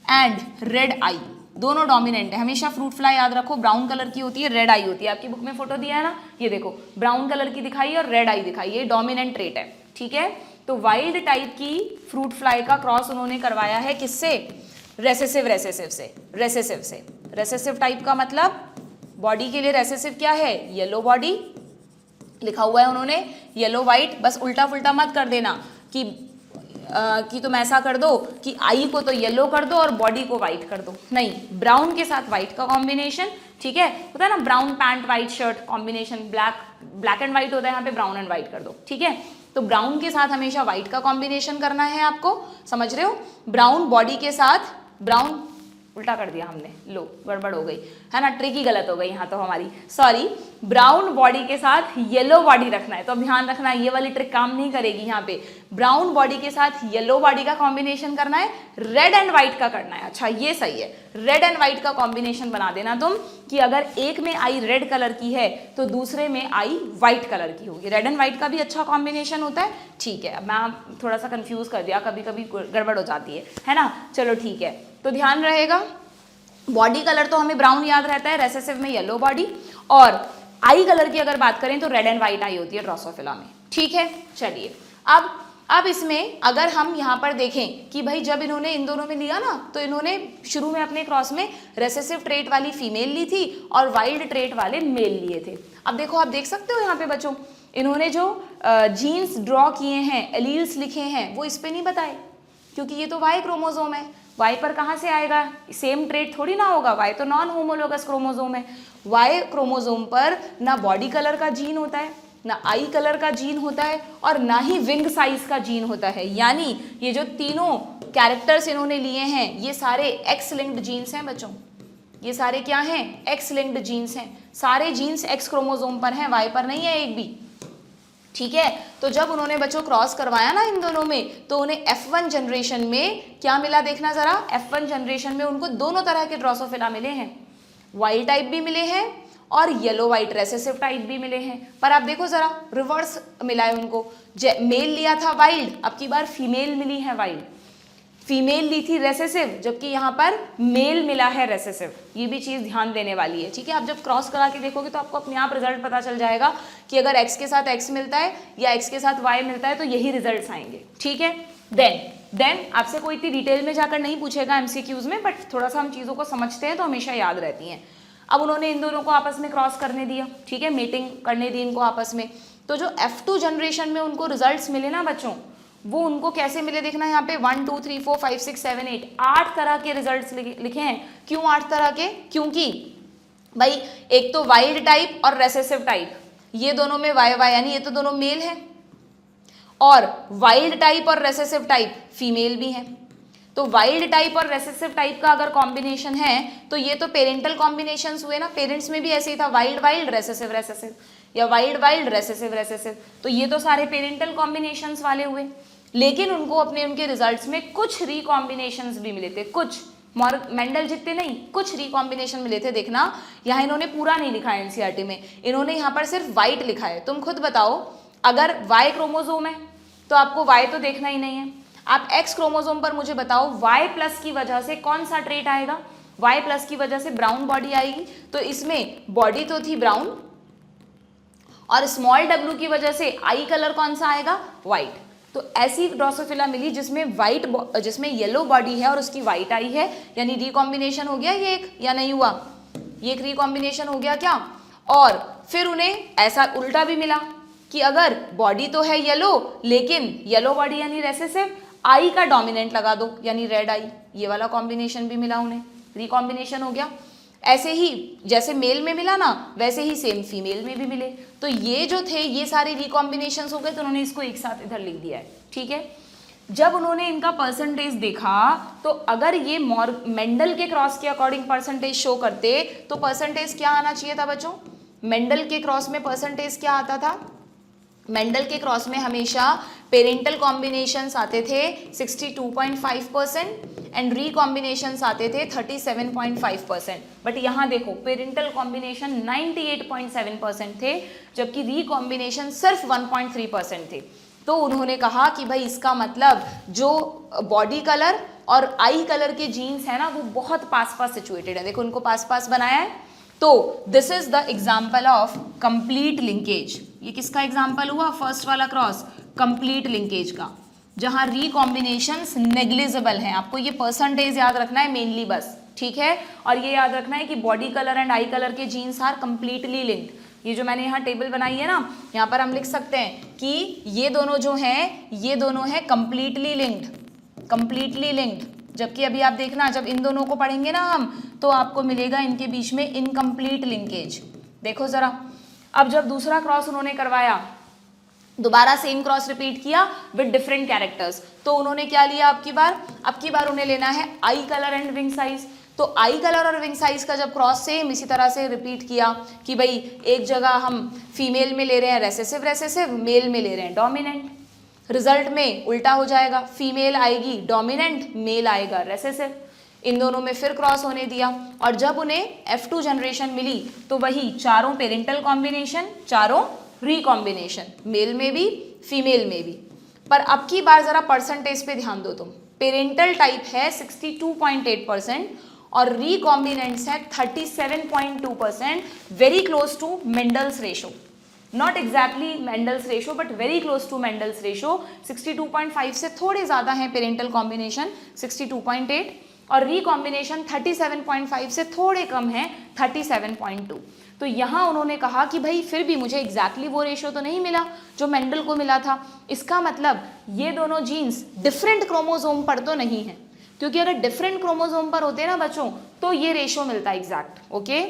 एंड रेड आई, दोनों डोमिनेंट है। हमेशा फ्रूट फ्लाई याद रखो ब्राउन कलर की होती है, रेड आई होती है। आपकी बुक में फोटो दिया है ना, ये देखो ब्राउन कलर की दिखाई और रेड आई दिखाई, ये डोमिनेंट ट्रेट है। ठीक है, तो वाइल्ड टाइप की फ्रूट फ्लाई का क्रॉस उन्होंने करवाया है किससे, रेसेसिव से। रेसेसिव टाइप का मतलब बॉडी के लिए रेसेसिव क्या है, येलो बॉडी लिखा हुआ है उन्होंने, येलो व्हाइट, बस उल्टा पुल्टा मत कर देना कि तुम ऐसा कर दो कि आई को तो येलो कर दो और बॉडी को व्हाइट कर दो, नहीं, ब्राउन के साथ व्हाइट का कॉम्बिनेशन। ठीक है, होता है ना brown pant white shirt combination, black and white होता है, यहाँ पे ब्राउन एंड व्हाइट कर दो। ठीक है, तो ब्राउन के साथ हमेशा व्हाइट का कॉम्बिनेशन करना है आपको, समझ रहे हो। ब्राउन बॉडी के साथ, ब्राउन उल्टा कर दिया हमने, लो गड़बड़ हो गई है ना, ट्रिक ही गलत हो गई यहाँ तो हमारी, सॉरी। ब्राउन बॉडी के साथ येलो बॉडी रखना है, तो अब ध्यान रखना ये वाली ट्रिक काम नहीं करेगी यहाँ पे। ब्राउन बॉडी के साथ येलो बॉडी का कॉम्बिनेशन करना है, रेड एंड व्हाइट का करना है। अच्छा ये सही है, रेड एंड व्हाइट का कॉम्बिनेशन बना देना तुम कि अगर एक में आई रेड कलर की है तो दूसरे में आई व्हाइट कलर की होगी। रेड एंड व्हाइट का भी अच्छा कॉम्बिनेशन होता है। ठीक है, मैं थोड़ा सा कंफ्यूज कर दिया, कभी कभी गड़बड़ हो जाती है ना। चलो ठीक है, तो ध्यान रहेगा बॉडी कलर तो हमें ब्राउन याद रहता है, रेसेसिव में येलो बॉडी, और आई कलर की अगर बात करें तो रेड एंड व्हाइट आई होती है ड्रोसोफिला में। ठीक है, चलिए अब इसमें अगर हम यहाँ पर देखें कि भाई जब इन्होंने इन दोनों में लिया ना, तो इन्होंने शुरू में अपने क्रॉस में रेसेसिव ट्रेट वाली फीमेल ली थी और वाइल्ड ट्रेट वाले मेल लिए थे। अब देखो, आप देख सकते हो यहाँ पे बच्चों, इन्होंने जो जीन्स ड्रॉ किए हैं, एलील्स लिखे हैं, वो इस पे नहीं बताए, क्योंकि ये तो वाई क्रोमोसोम है। वाई पर कहाँ से आएगा, सेम ट्रेट थोड़ी ना होगा, वाई तो नॉन होमोलोगस क्रोमोसोम है। वाई क्रोमोसोम पर ना बॉडी कलर का जीन होता है, ना आई कलर का जीन होता है, और ना ही विंग साइज का जीन होता है। यानी ये जो तीनों कैरेक्टर्स इन्होंने लिए हैं, ये सारे एक्स लिंक्ड जीन्स हैं बच्चों। ये सारे क्या हैं, एक्स लिंक्ड जीन्स हैं। सारे जीन्स एक्स क्रोमोसोम पर हैं, वाई पर नहीं है एक भी। ठीक है, तो जब उन्होंने बच्चों क्रॉस करवाया ना इन दोनों में, तो उन्हें F1 जनरेशन में क्या मिला, देखना जरा। F1 जनरेशन में उनको दोनों तरह के ड्रोसोफिला मिले हैं, वाइल्ड टाइप भी मिले हैं और येलो व्हाइट रेसेसिव टाइप भी मिले हैं। पर आप देखो जरा, रिवर्स मिला है उनको। मेल लिया था वाइल्ड, अब की बार फीमेल मिली है वाइल्ड। फीमेल ली थी रेसेसिव, जबकि यहाँ पर मेल मिला है रेसेसिव। ये भी चीज़ ध्यान देने वाली है, ठीक है। आप जब क्रॉस करा के देखोगे तो आपको अपने आप रिजल्ट पता चल जाएगा कि अगर x के साथ x मिलता है या x के साथ y मिलता है तो यही रिजल्ट्स आएंगे, ठीक है। देन आपसे कोई इतनी डिटेल में जाकर नहीं पूछेगा एमसीक्यूज में, बट थोड़ा सा हम चीज़ों को समझते हैं तो हमेशा याद रहती हैं। अब उन्होंने इन दोनों को आपस में क्रॉस करने दिया, ठीक है, मीटिंग करने दी इनको आपस में। तो जो F2 जनरेशन में उनको रिजल्ट्स मिले ना बच्चों, वो उनको कैसे मिले देखना, यहाँ पे 1 2 3 4 5 6 7 8 8 तरह के रिजल्ट्स लिखे हैं। क्यों 8 तरह के? क्योंकि भाई एक तो वाइल्ड टाइप और रेसेसिव टाइप, ये दोनों में वाई वाई, यानी ये तो दोनों मेल है, और वाइल्ड टाइप और रेसेसिव टाइप फीमेल भी है। तो वाइल्ड टाइप और रेसेसिव टाइप का अगर कॉम्बिनेशन है तो ये तो पेरेंटल कॉम्बिनेशंस हुए ना, पेरेंट्स में भी ऐसे ही था, वाइल्ड वाइल्ड रेसेसिव रेसेसिव या वाइल्ड वाइल्ड रेसेसिव रेसेसिव, तो ये तो सारे पेरेंटल कॉम्बिनेशंस वाले हुए। लेकिन उनको अपने उनके रिजल्ट्स में कुछ रिकॉम्बिनेशंस भी मिले थे, कुछ मेंडल जितने नहीं, कुछ रिकॉम्बिनेशन मिले थे। देखना यहाँ इन्होंने पूरा नहीं लिखा है एनसीईआरटी में, इन्होंने यहाँ पर सिर्फ वाइट लिखा है। तुम खुद बताओ, अगर वाई क्रोमोजोम है तो आपको वाई तो देखना ही नहीं है, आप एक्स क्रोमोजोम पर मुझे बताओ वाई प्लस की वजह से कौन सा ट्रेट आएगा, वाई प्लस की वजह से ब्राउन बॉडी आएगी, तो इसमें बॉडी तो थी ब्राउन, और स्मॉल w की वजह से आई कलर कौन सा आएगा, व्हाइट। तो ऐसी ड्रोसोफिला मिली जिसमें वाइट, जिसमें येलो बॉडी है और उसकी व्हाइट आई है, यानी रिकॉम्बिनेशन हो गया ये एक, या नहीं हुआ, ये एक रिकॉम्बिनेशन हो गया क्या। और फिर उन्हें ऐसा उल्टा भी मिला कि अगर बॉडी तो है येलो, लेकिन येलो बॉडी यानी रेसेसिव, आई का डोमिनेंट लगा दो यानी रेड आई, ये वाला कॉम्बिनेशन भी मिला उन्हें, रिकॉम्बिनेशन हो गया। ऐसे ही जैसे मेल में मिला ना, वैसे ही सेम फीमेल में भी मिले। तो ये जो थे ये सारे रिकॉम्बिनेशंस हो गए, तो उन्होंने इसको एक साथ इधर लिख दिया है, ठीक है। जब उन्होंने इनका परसेंटेज देखा तो अगर ये मेंडल के क्रॉस के अकॉर्डिंग परसेंटेज शो करते तो परसेंटेज क्या आना चाहिए था बच्चों, मेंडल के क्रॉस में परसेंटेज क्या आता था, मेंडल के क्रॉस में हमेशा पेरेंटल कॉम्बिनेशंस आते थे 62.5% एंड रिकॉम्बिनेशंस आते थे 37.5%। बट यहाँ देखो पेरेंटल कॉम्बिनेशन 98.7% थे, जबकि रिकॉम्बिनेशन सिर्फ 1.3% थे। तो उन्होंने कहा कि भाई इसका मतलब जो बॉडी कलर और आई कलर के जीन्स है ना, वो बहुत पास पास सिचुएटेड है। देखो इनको पास पास बनाया है, तो this is the example of complete linkage. ये किसका एग्जाम्पल हुआ, फर्स्ट वाला क्रॉस, कंप्लीट लिंकेज का, जहां रिकॉम्बिनेशंस नेग्लिजिबल हैं। आपको ये परसेंटेज याद रखना है मेनली बस, ठीक है। और ये याद रखना है कि body colour and I colour के जीन्स आर कंप्लीटली लिंक्ड। ये जो मैंने यहाँ टेबल बनाई है ना, यहाँ पर हम लिख सकते हैं कि ये दोनों जो हैं, ये दोनों हैं कंप्लीटली लिंक्ड, कंप्लीटली लिंक्ड। जबकि अभी आप देखना, जब इन दोनों को पढ़ेंगे ना हम, तो आपको मिलेगा इनके बीच में इनकम्प्लीट लिंकेज। देखो जरा, अब जब दूसरा क्रॉस उन्होंने करवाया, दोबारा सेम क्रॉस रिपीट किया विद डिफरेंट कैरेक्टर्स, तो उन्होंने क्या लिया अब की बार उन्हें लेना है आई कलर एंड विंग साइज। तो आई कलर और विंग साइज का जब क्रॉस सेम इसी तरह से रिपीट किया कि भाई एक जगह हम फीमेल में ले रहे हैं रेसेसिव रेसेसिव, मेल में ले रहे हैं डोमिनेंट, रिजल्ट में उल्टा हो जाएगा, फीमेल आएगी डोमिनेंट, मेल आएगा रेसेसिव। इन दोनों में फिर क्रॉस होने दिया, और जब उन्हें F2 जनरेशन मिली तो वही चारों पेरेंटल कॉम्बिनेशन, चारों रिकॉम्बिनेशन, मेल में भी फीमेल में भी। पर अब की बार जरा परसेंटेज पे ध्यान दो तुम, पेरेंटल टाइप है 62.8% और रिकॉम्बिनेंट्स है 37.2%, very close to Mendel's ratio, not exactly Mendel's ratio but very close to Mendel's ratio. 62.5 से थोड़े ज़्यादा हैं पेरेंटल कॉम्बिनेशन 62.8, और रिकॉम्बिनेशन 37.5 से थोड़े कम हैं 37.2। तो यहाँ उन्होंने कहा कि भाई फिर भी मुझे एग्जैक्टली वो रेशो तो नहीं मिला जो मेंडल को मिला था, इसका मतलब ये दोनों जीन्स डिफरेंट क्रोमोजोम पर तो नहीं है, क्योंकि अगर डिफरेंट क्रोमोजोम पर होते ना बच्चों तो ये रेशो मिलता एग्जैक्ट, ओके।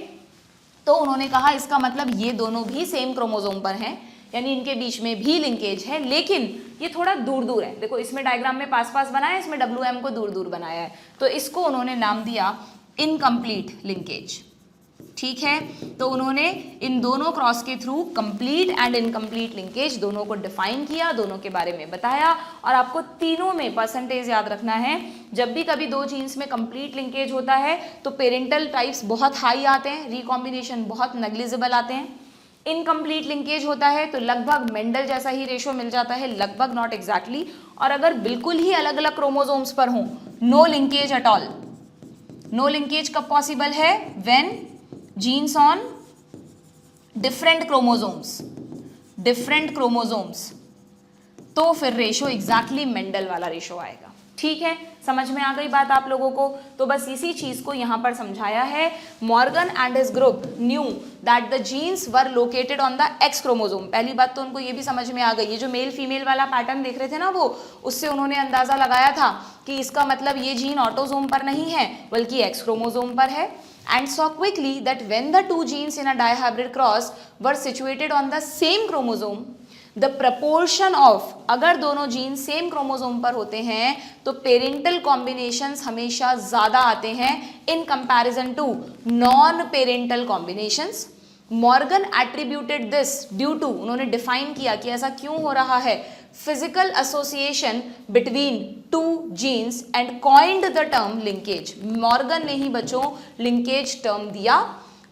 तो उन्होंने कहा इसका मतलब ये दोनों भी सेम क्रोमोजोम पर हैं, यानी इनके बीच में भी लिंकेज है, लेकिन ये थोड़ा दूर दूर है। देखो इसमें डायग्राम में पास पास बनाया है, इसमें WM को दूर दूर बनाया है, तो इसको उन्होंने नाम दिया इनकम्प्लीट लिंकेज, ठीक है। तो उन्होंने इन दोनों क्रॉस के through complete and incomplete linkage दोनों को डिफाइन किया, दोनों के बारे में बताया, और आपको तीनों में परसेंटेज याद रखना है। जब भी कभी दो जीन्स में कंप्लीट लिंकेज होता है तो पेरेंटल टाइप्स बहुत हाई आते हैं, रिकॉम्बिनेशन बहुत नेग्लिजिबल आते हैं। इनकम्प्लीट लिंकेज होता है तो लगभग मेंडल जैसा ही रेशो मिल जाता है, लगभग, नॉट एग्जैक्टली। और अगर बिल्कुल ही अलग अलग क्रोमोसोम्स पर हों, no linkage at all. No linkage कब पॉसिबल है? When genes on different chromosomes, तो फिर रेशो एग्जैक्टली मेंडल वाला रेशो आएगा। ठीक है, समझ में आ गई बात आप लोगों को? तो बस इसी चीज को यहां पर समझाया है। Morgan and his group knew that the genes were located on the X chromosome. पहली बात तो उनको ये भी समझ में आ गई, ये जो मेल फीमेल वाला पैटर्न देख रहे थे ना, वो उससे उन्होंने अंदाजा लगाया था कि इसका मतलब ये जीन ऑटोसोम पर नहीं है बल्कि एक्स क्रोमोसोम पर है। And saw quickly that when the two genes in a dihybrid cross were situated on the same chromosome, the proportion of, अगर दोनों जीन सेम क्रोमोसोम पर होते हैं तो पेरेंटल कॉम्बिनेशंस हमेशा ज्यादा आते हैं in comparison to non parental combinations. Morgan attributed this due to, उन्होंने डिफाइन किया कि ऐसा क्यों हो रहा है, physical association between two genes and coined the term linkage. Morgan ने ही बच्चों लिंकेज टर्म दिया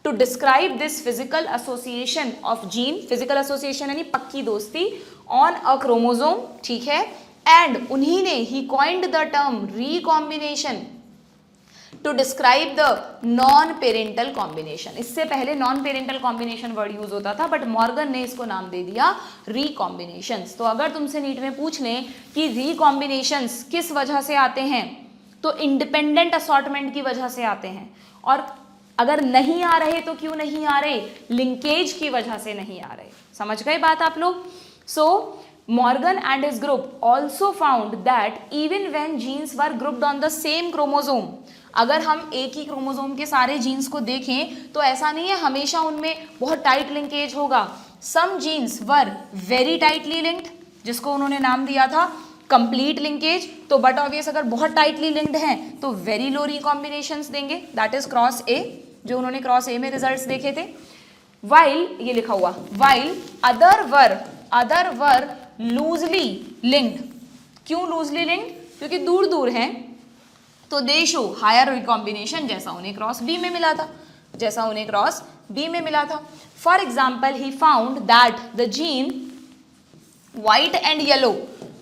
to describe this physical association of gene, physical association यानी पक्की दोस्ती ऑन अ क्रोमोसोम, ठीक है। एंड उन्हीं ने ही coined the term recombination to describe the non parental combination. इससे पहले non parental combination word use होता था, बट मॉर्गन ने इसको नाम दे दिया रिकॉम्बिनेशंस। तो अगर तुमसे नीट में पूछ लें कि रिकॉम्बिनेशंस किस वजह से आते हैं, तो इंडिपेंडेंट असॉर्टमेंट की वजह से आते हैं। और अगर नहीं आ रहे तो क्यों नहीं आ रहे? लिंकेज की वजह से नहीं आ रहे। समझ गए बात आप लोग? सो Morgan and his group also found that even when genes were grouped on the same chromosome, अगर हम एक ही क्रोमोसोम के सारे जीन्स को देखें तो ऐसा नहीं है हमेशा उनमें बहुत टाइट लिंकेज होगा। Some genes were very tightly linked, जिसको उन्होंने नाम दिया था कंप्लीट लिंकेज। तो बट ऑब्वियस अगर बहुत टाइटली लिंक्ड हैं तो वेरी लो रिकॉम्बिनेशंस देंगे, दैट इज क्रॉस ए, जो उन्होंने क्रॉस ए में रिजल्ट्स देखे थे। वाइल, ये लिखा हुआ, वाइल अदर वर लूजली लिंक्ड। क्यों लूजली लिंक्ड? क्योंकि दूर दूर हैं तो दे शो हायर रिकॉम्बिनेशन, जैसा उन्हें क्रॉस बी में मिला था, for example he found that the gene white and yellow,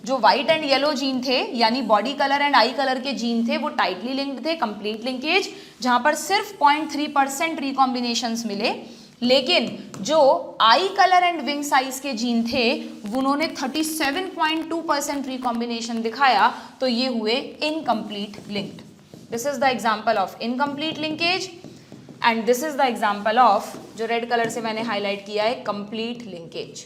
जो व्हाइट एंड येलो जीन थे यानी body colour and I colour के जीन थे, वो टाइटली लिंक्ड थे, कंप्लीट लिंकेज, जहां पर सिर्फ 0.3% रिकॉम्बिनेशंस मिले। लेकिन जो आई कलर एंड विंग साइज के जीन थे उन्होंने 37.2% रिकॉम्बिनेशन दिखाया, तो ये हुए incomplete linked. This is the example of incomplete linkage and this is the example of, जो रेड कलर से मैंने हाईलाइट किया है, कंप्लीट लिंकेज।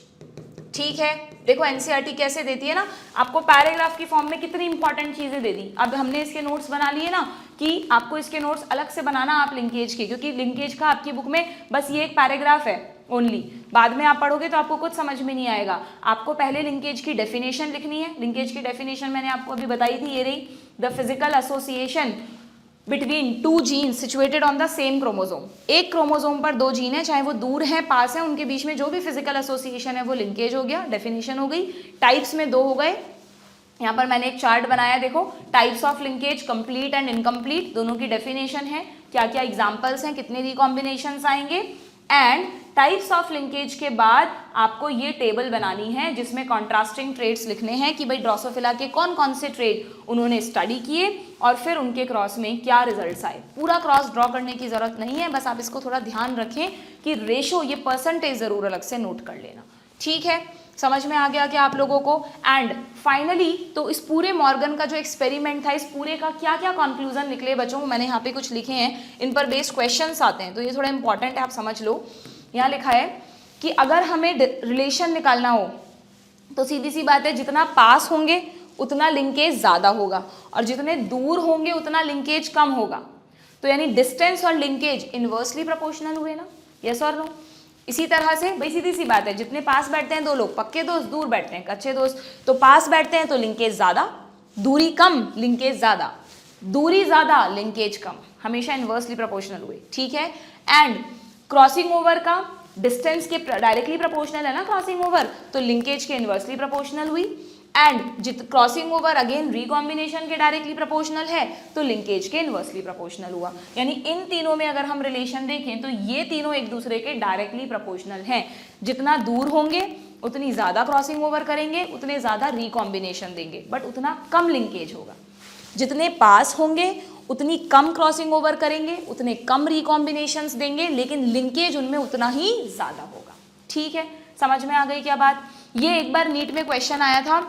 ठीक है, देखो एनसीईआरटी कैसे देती है ना, आपको पैराग्राफ की फॉर्म में कितनी इंपॉर्टेंट चीजें दे दी। अब हमने इसके नोट्स बना लिए ना कि आपको इसके नोट्स अलग से बनाना आप लिंकेज के, क्योंकि लिंकेज का आपकी बुक में बस ये एक पैराग्राफ है ओनली। बाद में आप पढ़ोगे तो आपको कुछ समझ में नहीं आएगा। आपको पहले लिंकेज की डेफिनेशन लिखनी है। लिंकेज की डेफिनेशन मैंने आपको अभी बताई थी, ये रही, the physical association between two genes situated on the same chromosome. एक क्रोमोसोम पर दो जीन है, चाहे वो दूर है पास है, उनके बीच में जो भी फिजिकल एसोसिएशन है वो लिंकेज हो गया, डेफिनेशन हो गई। टाइप्स में दो हो गए, यहाँ पर मैंने एक चार्ट बनाया, देखो types of linkage, complete and incomplete, दोनों की डेफिनेशन है, क्या क्या एग्जाम्पल्स हैं, कितने रिकॉम्बिनेशंस आएंगे। एंड टाइप्स ऑफ लिंकेज के बाद आपको ये टेबल बनानी है जिसमें कॉन्ट्रास्टिंग ट्रेड्स लिखने हैं कि भाई ड्रोसोफिला के कौन कौन से ट्रेड उन्होंने स्टडी किए और फिर उनके क्रॉस में क्या रिजल्ट्स आए। पूरा क्रॉस ड्रॉ करने की जरूरत नहीं है, बस आप इसको थोड़ा ध्यान रखें कि रेशो, ये परसेंटेज जरूर अलग से नोट कर लेना। ठीक है, समझ में आ गया क्या आप लोगों को? एंड फाइनली तो इस पूरे मॉर्गन का जो एक्सपेरिमेंट था, इस पूरे का क्या क्या कंक्लूजन निकले बच्चों, मैंने यहाँ पे कुछ लिखे हैं, इन पर बेस्ड क्वेश्चंस आते हैं, तो ये थोड़ा इंपॉर्टेंट है, आप समझ लो। यहाँ लिखा है कि अगर हमें रिलेशन निकालना हो तो सीधी सी बात है, जितना पास होंगे उतना लिंकेज ज़्यादा होगा और जितने दूर होंगे उतना लिंकेज कम होगा। तो यानी डिस्टेंस और लिंकेज इनवर्सली प्रोपोर्शनल हुए ना, यस और नो। इसी तरह से भाई सीधी सी बात है, जितने पास बैठते हैं दो लोग, पक्के दोस्त, दूर बैठते हैं कच्चे दोस्त, तो पास बैठते हैं तो लिंकेज ज़्यादा, दूरी कम लिंकेज ज़्यादा, दूरी ज़्यादा लिंकेज कम, हमेशा इनवर्सली प्रोपोर्शनल हुए। ठीक है, एंड क्रॉसिंग ओवर का डिस्टेंस के डायरेक्टली प्रोपोर्शनल है ना क्रॉसिंग ओवर, तो लिंकेज के इनवर्सली प्रोपोर्शनल हुई। एंड जित क्रॉसिंग ओवर अगेन रिकॉम्बिनेशन के डायरेक्टली प्रोपोर्शनल है तो लिंकेज के इनवर्सली प्रोपोर्शनल हुआ। यानी इन तीनों में अगर हम रिलेशन देखें तो ये तीनों एक दूसरे के डायरेक्टली प्रोपोर्शनल हैं। जितना दूर होंगे उतनी ज़्यादा क्रॉसिंग ओवर करेंगे, उतने ज़्यादा रिकॉम्बिनेशन देंगे, बट उतना कम लिंकेज होगा। जितने पास होंगे उतनी कम क्रॉसिंग ओवर करेंगे, उतने कम रिकॉम्बिनेशंस देंगे, लेकिन लिंकेज उनमें उतना ही ज़्यादा होगा। ठीक है, समझ में आ गई क्या बात? ये एक बार नीट में क्वेश्चन आया था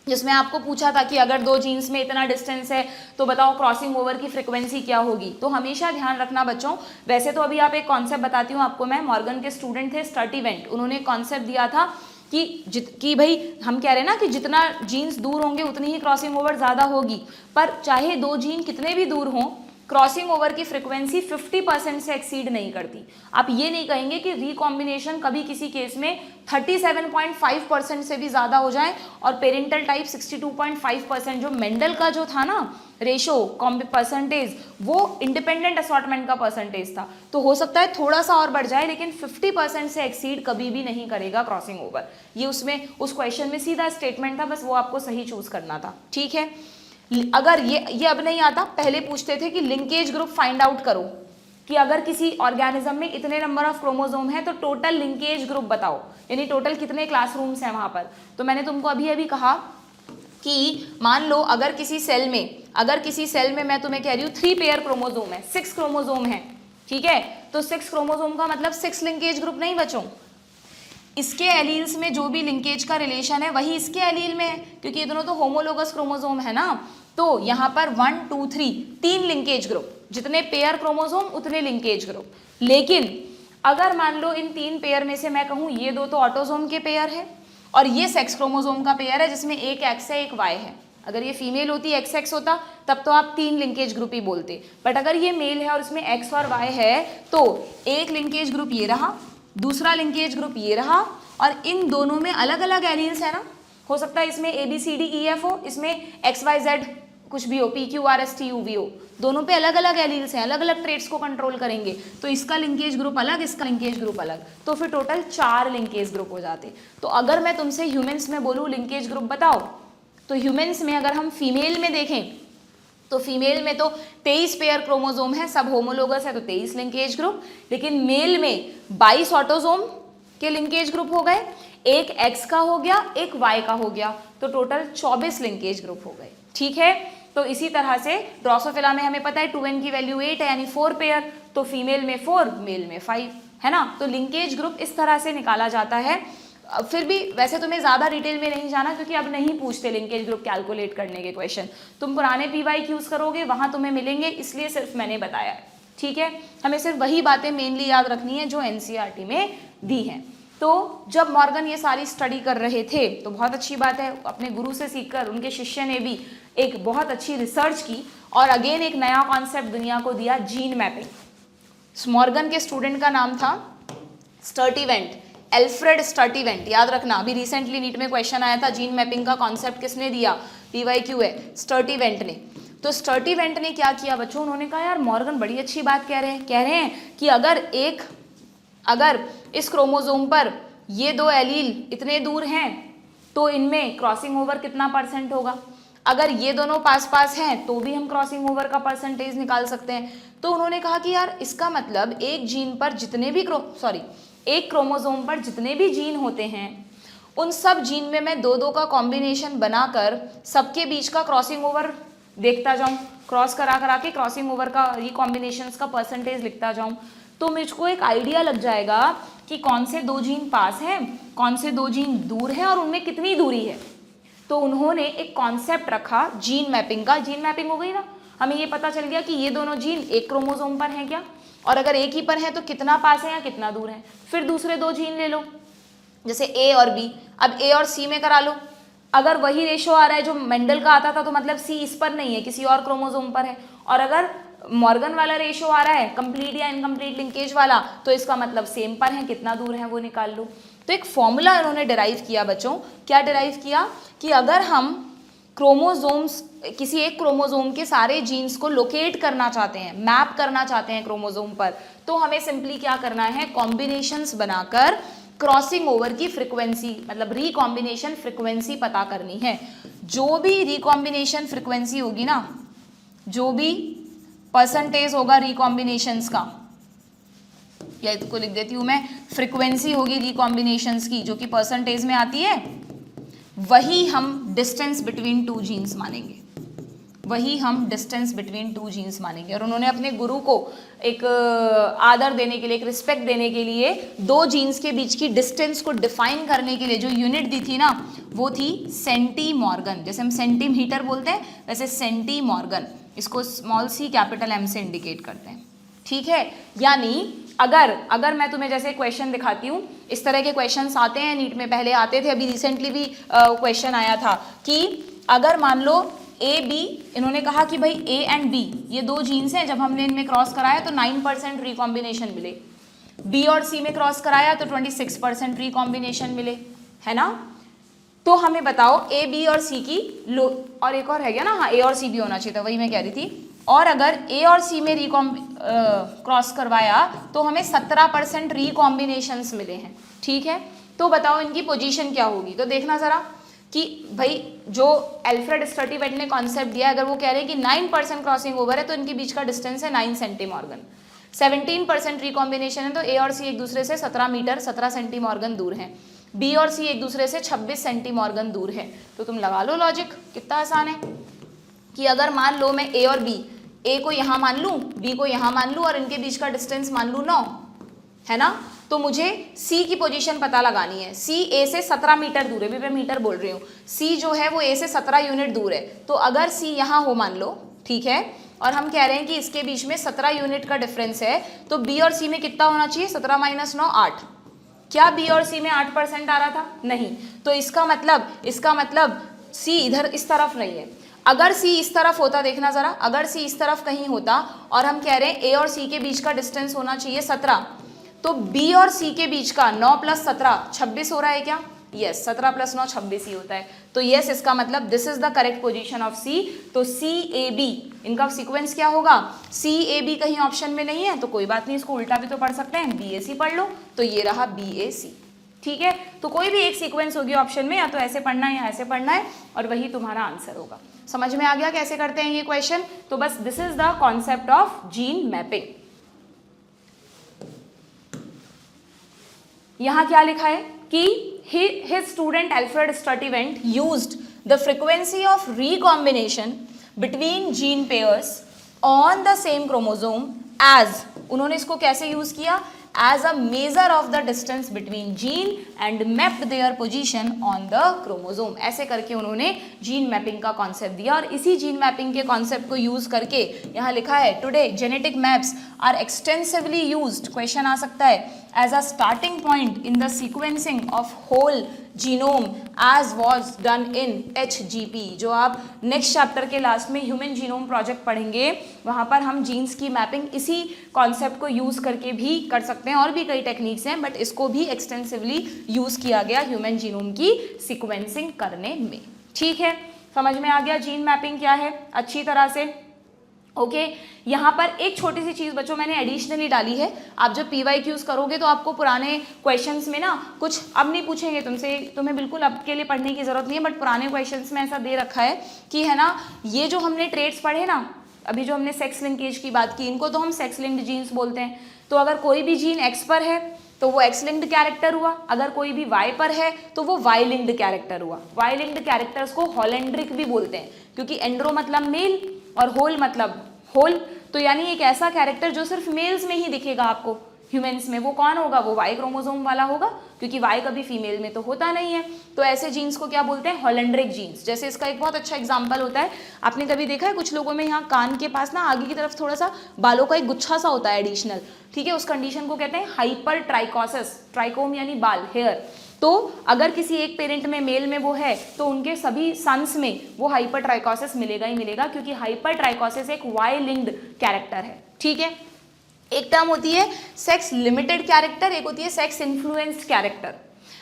जिसमें आपको पूछा था कि अगर दो जीन्स में इतना डिस्टेंस है तो बताओ क्रॉसिंग ओवर की फ्रीक्वेंसी क्या होगी। तो हमेशा ध्यान रखना बच्चों, वैसे तो अभी आप एक कॉन्सेप्ट बताती हूँ आपको मैं, मॉर्गन के स्टूडेंट थे स्टर्टिवेंट, उन्होंने एक कॉन्सेप्ट दिया था कि भाई हम कह रहे हैं ना कि जितना जीन्स दूर होंगे उतनी ही क्रॉसिंग ओवर ज़्यादा होगी, पर चाहे दो जीन कितने भी दूर हों क्रॉसिंग ओवर की फ्रीक्वेंसी 50% से एक्सीड नहीं करती। आप ये नहीं कहेंगे कि रिकॉम्बिनेशन कभी किसी केस में 37.5% से भी ज़्यादा हो जाए और पेरेंटल टाइप 62.5%, जो मेंडल का जो था ना रेशो परसेंटेज, वो इंडिपेंडेंट असॉर्टमेंट का परसेंटेज था, तो हो सकता है थोड़ा सा और बढ़ जाए, लेकिन 50% से एक्सीड कभी भी नहीं करेगा क्रॉसिंग ओवर। ये उसमें उस क्वेश्चन में सीधा स्टेटमेंट था, बस वो आपको सही चूज करना था। ठीक है, अगर ये अब नहीं आता, पहले पूछते थे कि लिंकेज ग्रुप फाइंड आउट करो, कि अगर किसी ऑर्गेनिज्म में इतने नंबर ऑफ क्रोमोसोम है तो टोटल लिंकेज ग्रुप बताओ, यानी टोटल कितने क्लासरूम्स हैं वहां पर। तो मैंने तुमको अभी कहा कि मान लो अगर किसी सेल में मैं तुम्हें कह रही हूँ 3 पेयर क्रोमोसोम है, 6 क्रोमोसोम है, ठीक है, तो 6 क्रोमोसोम का मतलब 6 लिंकेज ग्रुप नहीं बच्चों, इसके एलील्स में जो भी लिंकेज का रिलेशन है वही इसके एलील में है, क्योंकि ये दोनों तो होमोलोगस क्रोमोसोम है ना। तो यहाँ पर 1 2 3 3 लिंकेज ग्रुप, जितने पेयर क्रोमोसोम उतने लिंकेज ग्रुप। लेकिन अगर मान लो इन 3 पेयर में से मैं कहूँ ये दो तो ऑटोसोम के पेयर है और ये सेक्स क्रोमोसोम का पेयर है जिसमें एक एक्स है एक वाई है। अगर ये फीमेल होती XX होता तब तो आप 3 लिंकेज ग्रुप ही बोलते, बट अगर ये मेल है और इसमें एक्स और वाई है तो एक लिंकेज ग्रुप ये रहा, दूसरा लिंकेज ग्रुप ये रहा, और इन दोनों में अलग अलग एलील्स है ना, हो सकता है इसमें ABCDEF हो, इसमें XYZ कुछ भी हो, PQRSTUV, दोनों पे अलग अलग एलील्स हैं, अलग अलग ट्रेट्स को कंट्रोल करेंगे, तो इसका लिंकेज ग्रुप अलग, इसका लिंकेज ग्रुप अलग, तो फिर टोटल 4 लिंकेज ग्रुप हो जाते। तो अगर मैं तुमसे ह्यूमंस में बोलूँ लिंकेज ग्रुप बताओ, तो ह्यूमंस में अगर हम फीमेल में देखें तो फीमेल में तो 23 पेयर क्रोमोसोम है, सब होमोलोगस है तो 23 लिंकेज ग्रुप, लेकिन मेल में 22 ऑटोसोम के लिंकेज ग्रुप हो गए, एक एक्स का हो गया एक वाई का हो गया, तो टोटल 24 लिंकेज ग्रुप हो गए। ठीक है, तो इसी तरह से ड्रोसोफिला में हमें पता है 2n की वैल्यू 8 है, यानी 4 पेयर, तो फीमेल में 4 मेल में 5 है ना। तो लिंकेज ग्रुप इस तरह से निकाला जाता है। फिर भी वैसे तुम्हें ज़्यादा डिटेल में नहीं जाना क्योंकि अब नहीं पूछते लिंकेज ग्रुप कैलकुलेट करने के क्वेश्चन, तुम पुराने PYQs करोगे वहाँ तुम्हें मिलेंगे, इसलिए सिर्फ मैंने बताया है। ठीक है, हमें सिर्फ वही बातें मेनली याद रखनी है जो NCERT में दी हैं। तो जब मॉर्गन ये सारी स्टडी कर रहे थे तो बहुत अच्छी बात है, अपने गुरु से सीखकर उनके शिष्य ने भी एक बहुत अच्छी रिसर्च की और अगेन एक नया कॉन्सेप्ट दुनिया को दिया, जीन मैपिंग। मॉर्गन के स्टूडेंट का नाम था स्टर्टिवेंट, एल्फ्रेड स्टर्टिवेंट, याद रखना, अभी रिसेंटली नीट में क्वेश्चन आया था जीन मैपिंग का कॉन्सेप्ट किसने दिया, PYQ है, स्टर्टिवेंट ने। तो स्टर्टिवेंट ने क्या किया बच्चों, उन्होंने कहा यार मॉर्गन बड़ी अच्छी बात कह रहे हैं कि अगर इस क्रोमोसोम पर ये दो एलील इतने दूर हैं तो इनमें क्रॉसिंग ओवर कितना परसेंट होगा, अगर ये दोनों पास पास हैं तो भी हम क्रॉसिंग ओवर का परसेंटेज निकाल सकते हैं। तो उन्होंने कहा कि यार इसका मतलब एक जीन पर जितने भी एक क्रोमोसोम पर जितने भी जीन होते हैं उन सब जीन में मैं 2-2 का कॉम्बिनेशन बनाकर सबके बीच का क्रॉसिंग ओवर देखता जाऊं, क्रॉस करा के क्रॉसिंग ओवर का रिकॉम्बिनेशंस का परसेंटेज लिखता जाऊं, तो मुझको एक आइडिया लग जाएगा कि कौन से 2 जीन पास हैं, कौन से 2 जीन दूर हैं और उनमें कितनी दूरी है। तो उन्होंने एक कॉन्सेप्ट रखा जीन मैपिंग का। जीन मैपिंग हो गई ना, हमें ये पता चल गया कि ये दोनों जीन एक क्रोमोसोम पर हैं क्या, और अगर एक ही पर है तो कितना पास है या कितना दूर है। फिर दूसरे 2 जीन ले लो, जैसे A और B, अब A और C में करा लो, अगर वही रेशो आ रहा है जो मेंडल का आता था तो मतलब C इस पर नहीं है, किसी और क्रोमोसोम पर है, और अगर मॉर्गन वाला रेशो आ रहा है कंप्लीट या इनकम्प्लीट लिंकेज वाला तो इसका मतलब सेम पर है, कितना दूर है वो निकाल लो। तो एक फॉर्मूला इन्होंने डिराइव किया बच्चों, क्या डिराइव किया कि अगर हम क्रोमोसोम्स, किसी एक क्रोमोसोम के सारे जीन्स को लोकेट करना चाहते हैं, मैप करना चाहते हैं क्रोमोसोम पर, तो हमें सिंपली क्या करना है, कॉम्बिनेशंस बनाकर क्रॉसिंग ओवर की फ्रीक्वेंसी, मतलब रिकॉम्बिनेशन फ्रीक्वेंसी पता करनी है। जो भी रिकॉम्बिनेशन फ्रीक्वेंसी होगी ना, जो भी परसेंटेज होगा रिकॉम्बिनेशंस का, या इसको लिख देती हूं मैं, फ्रीक्वेंसी होगी रिकॉम्बिनेशंस की जो कि परसेंटेज में आती है, वही हम डिस्टेंस बिटवीन टू जीन्स मानेंगे, वही हम डिस्टेंस बिटवीन टू जीन्स मानेंगे। और उन्होंने अपने गुरु को एक आदर देने के लिए, एक रिस्पेक्ट देने के लिए, दो जीन्स के बीच की डिस्टेंस को डिफाइन करने के लिए जो यूनिट दी थी ना, वो थी सेंटीमॉर्गन। जैसे हम सेंटीमीटर बोलते हैं वैसे सेंटीमॉर्गन, इसको स्मॉल सी कैपिटल एम से इंडिकेट करते हैं, ठीक है। यानी अगर मैं तुम्हें जैसे क्वेश्चन दिखाती हूँ, इस तरह के क्वेश्चंस आते हैं नीट में, पहले आते थे, अभी रिसेंटली भी क्वेश्चन आया था कि अगर मान लो ए बी, इन्होंने कहा कि भाई ए एंड बी ये दो जीन्स हैं, जब हमने इनमें क्रॉस कराया तो 9% रिकॉम्बिनेशन मिले, बी और सी में क्रॉस कराया तो 26% रिकॉम्बिनेशन मिले, है ना। तो हमें बताओ ए बी और सी की और एक और है क्या ना, हाँ ए और सी भी होना चाहिए था, वही मैं कह रही थी। और अगर ए और सी में क्रॉस करवाया तो हमें 17% रिकॉम्बिनेशंस मिले हैं, ठीक है। तो बताओ इनकी पोजीशन क्या होगी। तो देखना जरा कि भाई जो एल्फ्रेड स्टर्टीवेट ने कॉन्सेप्ट दिया, अगर वो कह रहे हैं कि 9% क्रॉसिंग ओवर है तो इनके बीच का डिस्टेंस है 9 सेंटीमॉर्गन, 17% रिकॉम्बिनेशन है तो ए और सी एक दूसरे से 17 मीटर 17 सेंटीमॉर्गन दूर हैं, बी और सी एक दूसरे से 26 सेंटीमॉर्गन दूर है। तो तुम लगा लो लॉजिक, कितना आसान है कि अगर मान लो मैं ए और बी, ए को यहाँ मान लूँ, बी को यहाँ मान लूँ और इनके बीच का डिस्टेंस मान लूँ 9, है ना। तो मुझे सी की पोजीशन पता लगानी है। सी ए से 17 मीटर दूर है, अभी मैं मीटर बोल रही हूँ, सी जो है वो ए से 17 यूनिट दूर है। तो अगर सी यहाँ हो मान लो, ठीक है, और हम कह रहे हैं कि इसके बीच में 17 यूनिट का डिफरेंस है, तो बी और सी में कितना होना चाहिए, 17 - 9 8। क्या बी और सी में 8% आ रहा था? नहीं। तो इसका मतलब सी इधर इस तरफ नहीं है। अगर सी इस तरफ होता, देखना जरा, अगर सी इस तरफ कहीं होता और हम कह रहे हैं ए और सी के बीच का डिस्टेंस होना चाहिए 17, तो बी और सी के बीच का 9 + 17 26 हो रहा है क्या? यस, 17 + 9 26 ही होता है। तो यस, इसका मतलब this is the correct position of C. तो सी ए बी, इनका सीक्वेंस क्या होगा? सी ए बी कहीं ऑप्शन में नहीं है तो कोई बात नहीं, इसको उल्टा भी तो पढ़ सकते हैं, बी ए सी पढ़ लो। तो ये रहा बी ए सी, ठीक है। तो कोई भी एक सीक्वेंस होगी ऑप्शन में, या तो ऐसे पढ़ना है या ऐसे पढ़ना है, और वही तुम्हारा आंसर होगा। समझ में आ गया कैसे करते हैं ये क्वेश्चन? तो बस this is the concept of gene mapping. यहां क्या लिखा है कि his student Alfred Sturtevant used the frequency of recombination between gene pairs on the same chromosome as, उन्होंने इसको कैसे यूज किया? as a measure of the distance between gene and mapped their position on the chromosome। ऐसे करके उन्होंने gene mapping का concept दिया, और इसी जीन मैपिंग के कॉन्सेप्ट को यूज करके यहाँ लिखा है today genetic maps are extensively used, question आ सकता है, as a starting point in the sequencing of whole genome as was done in HGP। जो आप नेक्स्ट चैप्टर के लास्ट में ह्यूमन जीनोम प्रोजेक्ट पढ़ेंगे, वहाँ पर हम जीन्स की मैपिंग इसी कॉन्सेप्ट को यूज़ करके भी कर सकते हैं। और भी कई टेक्निक्स हैं, बट इसको भी एक्सटेंसिवली यूज़ किया गया ह्यूमन जीनोम की सीक्वेंसिंग करने में, ठीक है। समझ में आ गया जीन मैपिंग क्या है अच्छी तरह से? ओके यहाँ पर एक छोटी सी चीज़ बच्चों मैंने एडिशनली डाली है। आप जब PYQs करोगे तो आपको पुराने क्वेश्चंस में ना कुछ अब नहीं पूछेंगे तुमसे, तुम्हें बिल्कुल अब के लिए पढ़ने की ज़रूरत नहीं है, बट पुराने क्वेश्चंस में ऐसा दे रखा है कि, है ना, ये जो हमने ट्रेड्स पढ़े ना, अभी जो हमने सेक्स लिंकेज की बात की, इनको तो हम सेक्स लिंक्ड जीन्स बोलते हैं। तो अगर कोई भी जीन एक्स पर है तो वो एक्स लिंक्ड कैरेक्टर हुआ, अगर कोई भी वाई पर है तो वो वाई लिंक्ड कैरेक्टर हुआ। वाई लिंक्ड कैरेक्टर्स को होलेंड्रिक भी बोलते हैं, क्योंकि एंड्रो मतलब मेल और होल मतलब होल, तो यानी एक ऐसा कैरेक्टर जो सिर्फ मेल्स में ही दिखेगा आपको ह्यूमंस में, वो कौन होगा? वो वाई क्रोमोसोम वाला होगा, क्योंकि वाई कभी फीमेल में तो होता नहीं है। तो ऐसे जीन्स को क्या बोलते हैं? Holandric genes. जैसे इसका एक बहुत अच्छा एग्जांपल होता है, आपने कभी देखा है कुछ लोगों में यहाँ कान के पास ना आगे की तरफ थोड़ा सा बालों का एक गुच्छा सा होता है एडिशनल, ठीक है, उस कंडीशन को कहते हैं हाइपर ट्राइकोसिस, ट्राइकोम यानी बाल, हेयर। तो अगर किसी एक पेरेंट में मेल में वो है तो उनके सभी सन्स में वो हाइपर ट्राइकोसिस मिलेगा ही मिलेगा, क्योंकि हाइपर ट्राइकोसिस एक वाई लिंक्ड कैरेक्टर है, ठीक है। एक टर्म होती है सेक्स लिमिटेड कैरेक्टर, एक होती है सेक्स इन्फ्लुएंस्ड कैरेक्टर।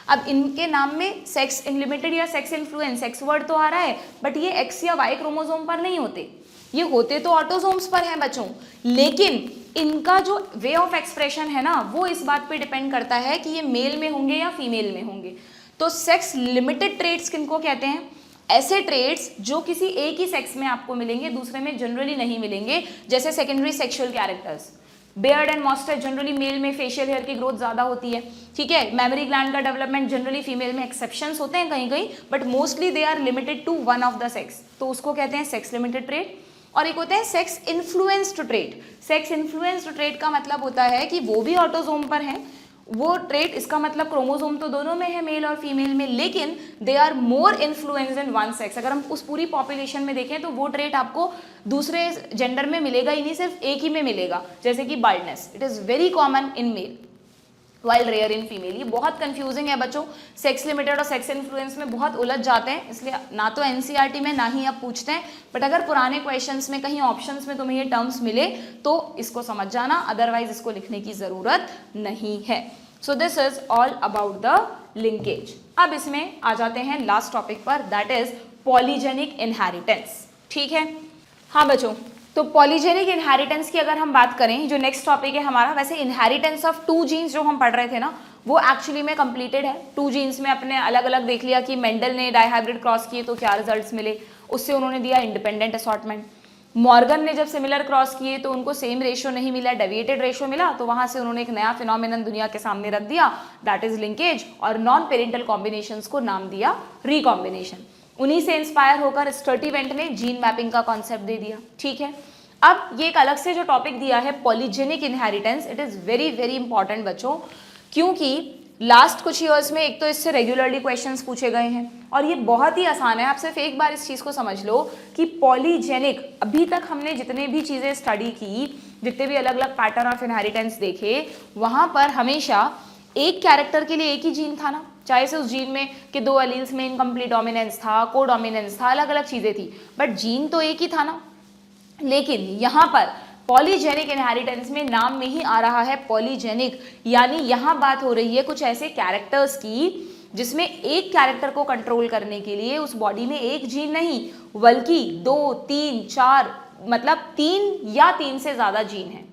अब इनके नाम में सेक्स लिमिटेड या सेक्स इन्फ्लुएंस, सेक्स वर्ड तो आ रहा है, बट ये एक्स या वाई क्रोमोसोम पर नहीं होते, ये होते तो ऑटोसोम्स पर हैं बच्चों। लेकिन इनका जो वे ऑफ एक्सप्रेशन है ना वो इस बात पे डिपेंड करता है कि ये मेल में होंगे या फीमेल में होंगे। तो सेक्स लिमिटेड ट्रेट्स किनको कहते हैं? ऐसे ट्रेट्स जो किसी एक ही सेक्स में आपको मिलेंगे, दूसरे में जनरली नहीं मिलेंगे, जैसे secondary sexual characters. Beard and moustache generally male में फेशियल हेयर की ग्रोथ ज़्यादा होती है, ठीक है। मेमोरी ग्लैंड का डेवलपमेंट जनरली फीमेल में, एक्सेप्शंस होते हैं कहीं कहीं, but mostly they are limited to one of the sex, तो उसको कहते हैं सेक्स लिमिटेड ट्रेट। और एक होता है sex influenced trait. Sex influenced trait का मतलब होता है कि वो भी ऑटोजोम पर है, वो ट्रेट, इसका मतलब क्रोमोसोम तो दोनों में है, मेल और फीमेल में, लेकिन they are more influenced in one sex. अगर हम उस पूरी पॉपुलेशन में देखें तो वो ट्रेट आपको दूसरे जेंडर में मिलेगा ही नहीं, सिर्फ एक ही में मिलेगा, जैसे कि baldness, it is very common in male while rare in female. ये बहुत कंफ्यूजिंग है बच्चों, सेक्स लिमिटेड और सेक्स इन्फ्लुएंस में बहुत उलझ जाते हैं, इसलिए ना तो एनसीईआरटी में ना ही आप पूछते हैं, बट अगर पुराने क्वेश्चंस में कहीं ऑप्शंस में तुम्हें ये टर्म्स मिले तो इसको समझ जाना, अदरवाइज इसको लिखने की ज़रूरत नहीं है। So this is all about the linkage. अब इसमें आ जाते हैं लास्ट टॉपिक पर, दैट इज पॉलीजेनिक इनहेरिटेंस, ठीक है। हाँ बच्चों, तो पॉलीजेनिक इनहेरिटेंस की अगर हम बात करें, जो नेक्स्ट टॉपिक है हमारा, वैसे इनहेरिटेंस ऑफ टू जीन्स जो हम पढ़ रहे थे ना, वो एक्चुअली में कंप्लीटेड है। टू जीन्स में अपने अलग अलग देख लिया कि मेंडल ने डाइहाइब्रिड क्रॉस किए तो क्या रिजल्ट्स मिले, उससे उन्होंने दिया इंडिपेंडेंट असॉर्टमेंट। मॉर्गन ने जब सिमिलर क्रॉस किए तो उनको सेम रेशियो नहीं मिला, डेविएटेड रेशियो मिला, तो वहां से उन्होंने एक नया फिनोमिनन दुनिया के सामने रख दिया, दैट इज लिंकेज, और नॉन पेरेंटल कॉम्बिनेशंस को नाम दिया रिकॉम्बिनेशन। उन्हीं से इंस्पायर होकर स्टर्टीवेंट ने जीन मैपिंग का कॉन्सेप्ट दे दिया, ठीक है। अब ये एक अलग से जो टॉपिक दिया है polygenic inheritance, it is very very important बच्चों, क्योंकि लास्ट कुछ ईयर्स में एक तो इससे रेगुलरली क्वेश्चंस पूछे गए हैं और ये बहुत ही आसान है। आप सिर्फ एक बार इस चीज़ को समझ लो कि पॉलीजेनिक, अभी तक हमने जितने भी चीज़ें स्टडी की, जितने भी अलग अलग पैटर्न ऑफ इनहेरिटेंस देखे, वहाँ पर हमेशा एक कैरेक्टर के लिए एक ही जीन था ना, चाहे से उस जीन में कि दो एलील्स में इनकम्प्लीट डोमिनेंस था, को डोमिनेंस था, अलग अलग चीज़ें थी, बट जीन तो एक ही था ना। लेकिन यहाँ पर पॉलीजेनिक इनहेरिटेंस में नाम में ही आ रहा है पॉलीजेनिक, यानी यहाँ बात हो रही है कुछ ऐसे कैरेक्टर्स की जिसमें एक कैरेक्टर को कंट्रोल करने के लिए उस बॉडी में एक जीन नहीं बल्कि 2, 3, 4, मतलब 3 या 3 से ज़्यादा जीन हैं,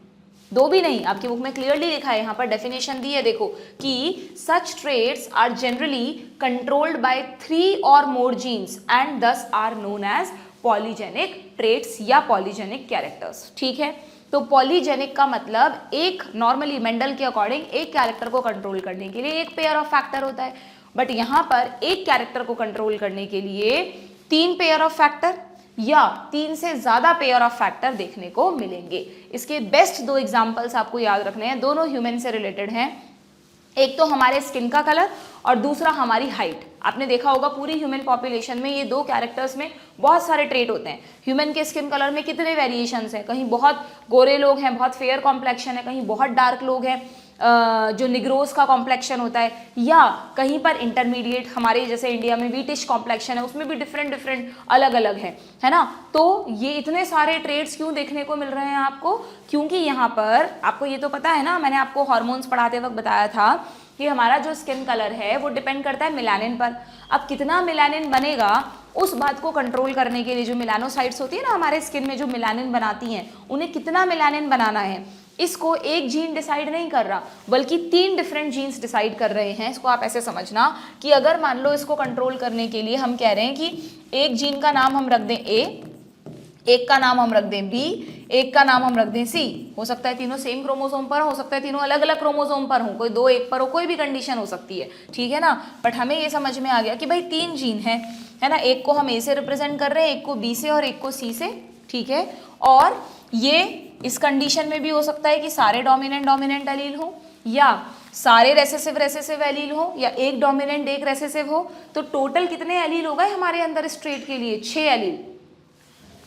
2 भी नहीं। आपकी बुक में क्लियरली लिखा है, यहाँ पर डेफिनेशन दी है, देखो कि such traits are generally controlled by 3 और more genes and these are known as polygenic traits या पॉलीजेनिक कैरेक्टर्स, ठीक है। तो पॉलीजेनिक का मतलब एक, नॉर्मली मेंडल के अकॉर्डिंग एक कैरेक्टर को कंट्रोल करने के लिए एक पेयर ऑफ फैक्टर होता है, बट यहाँ पर एक कैरेक्टर को कंट्रोल करने के लिए 3 पेयर ऑफ फैक्टर या 3 से ज़्यादा पेयर ऑफ फैक्टर देखने को मिलेंगे। इसके बेस्ट 2 एग्जाम्पल्स आपको याद रखने हैं, दोनों ह्यूमन से रिलेटेड हैं। एक तो हमारे स्किन का कलर और दूसरा हमारी हाइट। आपने देखा होगा पूरी ह्यूमन पॉपुलेशन में ये 2 कैरेक्टर्स में बहुत सारे ट्रेट होते हैं। ह्यूमन के स्किन कलर में कितने वेरिएशंस हैं, कहीं बहुत गोरे लोग हैं, बहुत फेयर कॉम्प्लेक्शन है, कहीं बहुत डार्क लोग हैं, जो निग्रोस का कॉम्प्लेक्शन होता है, या कहीं पर इंटरमीडिएट, हमारे जैसे इंडिया में व्हीटिश कॉम्प्लेक्शन है, उसमें भी डिफरेंट अलग अलग है ना। तो ये इतने सारे ट्रेड्स क्यों देखने को मिल रहे हैं आपको, क्योंकि यहाँ पर आपको ये तो पता है ना, मैंने आपको हार्मोन्स पढ़ाते वक्त बताया था कि हमारा जो स्किन कलर है वो डिपेंड करता है मेलानिन पर। अब कितना मेलानिन बनेगा उस बात को कंट्रोल करने के लिए जो मेलानोसाइट्स होती है ना हमारे स्किन में, जो मेलानिन बनाती हैं, उन्हें कितना मेलानिन बनाना है, इसको एक जीन डिसाइड नहीं कर रहा बल्कि 3 डिफरेंट जीन्स डिसाइड कर रहे हैं। इसको आप ऐसे समझना कि अगर मान लो इसको कंट्रोल करने के लिए हम कह रहे हैं कि एक जीन का नाम हम रख दें A, एक का नाम हम रख दें B, एक का नाम हम रख दें C। हो सकता है तीनों सेम क्रोमोसोम पर हो सकता है तीनों अलग अलग क्रोमोसोम पर हो, कोई 2 एक पर हो, कोई भी कंडीशन हो सकती है, ठीक है ना। बट हमें ये समझ में आ गया कि भाई 3 जीन है ना, एक को हम A से रिप्रेजेंट कर रहे हैं, एक को B से और एक को C से, ठीक है। और ये इस कंडीशन में भी हो सकता है कि सारे डोमिनेंट एलील हो या सारे रेसेसिव एलील हो या एक डोमिनेंट एक रेसेसिव हो। तो टोटल कितने एलील हो गए हमारे अंदर इस ट्रेट के लिए? 6 एलील।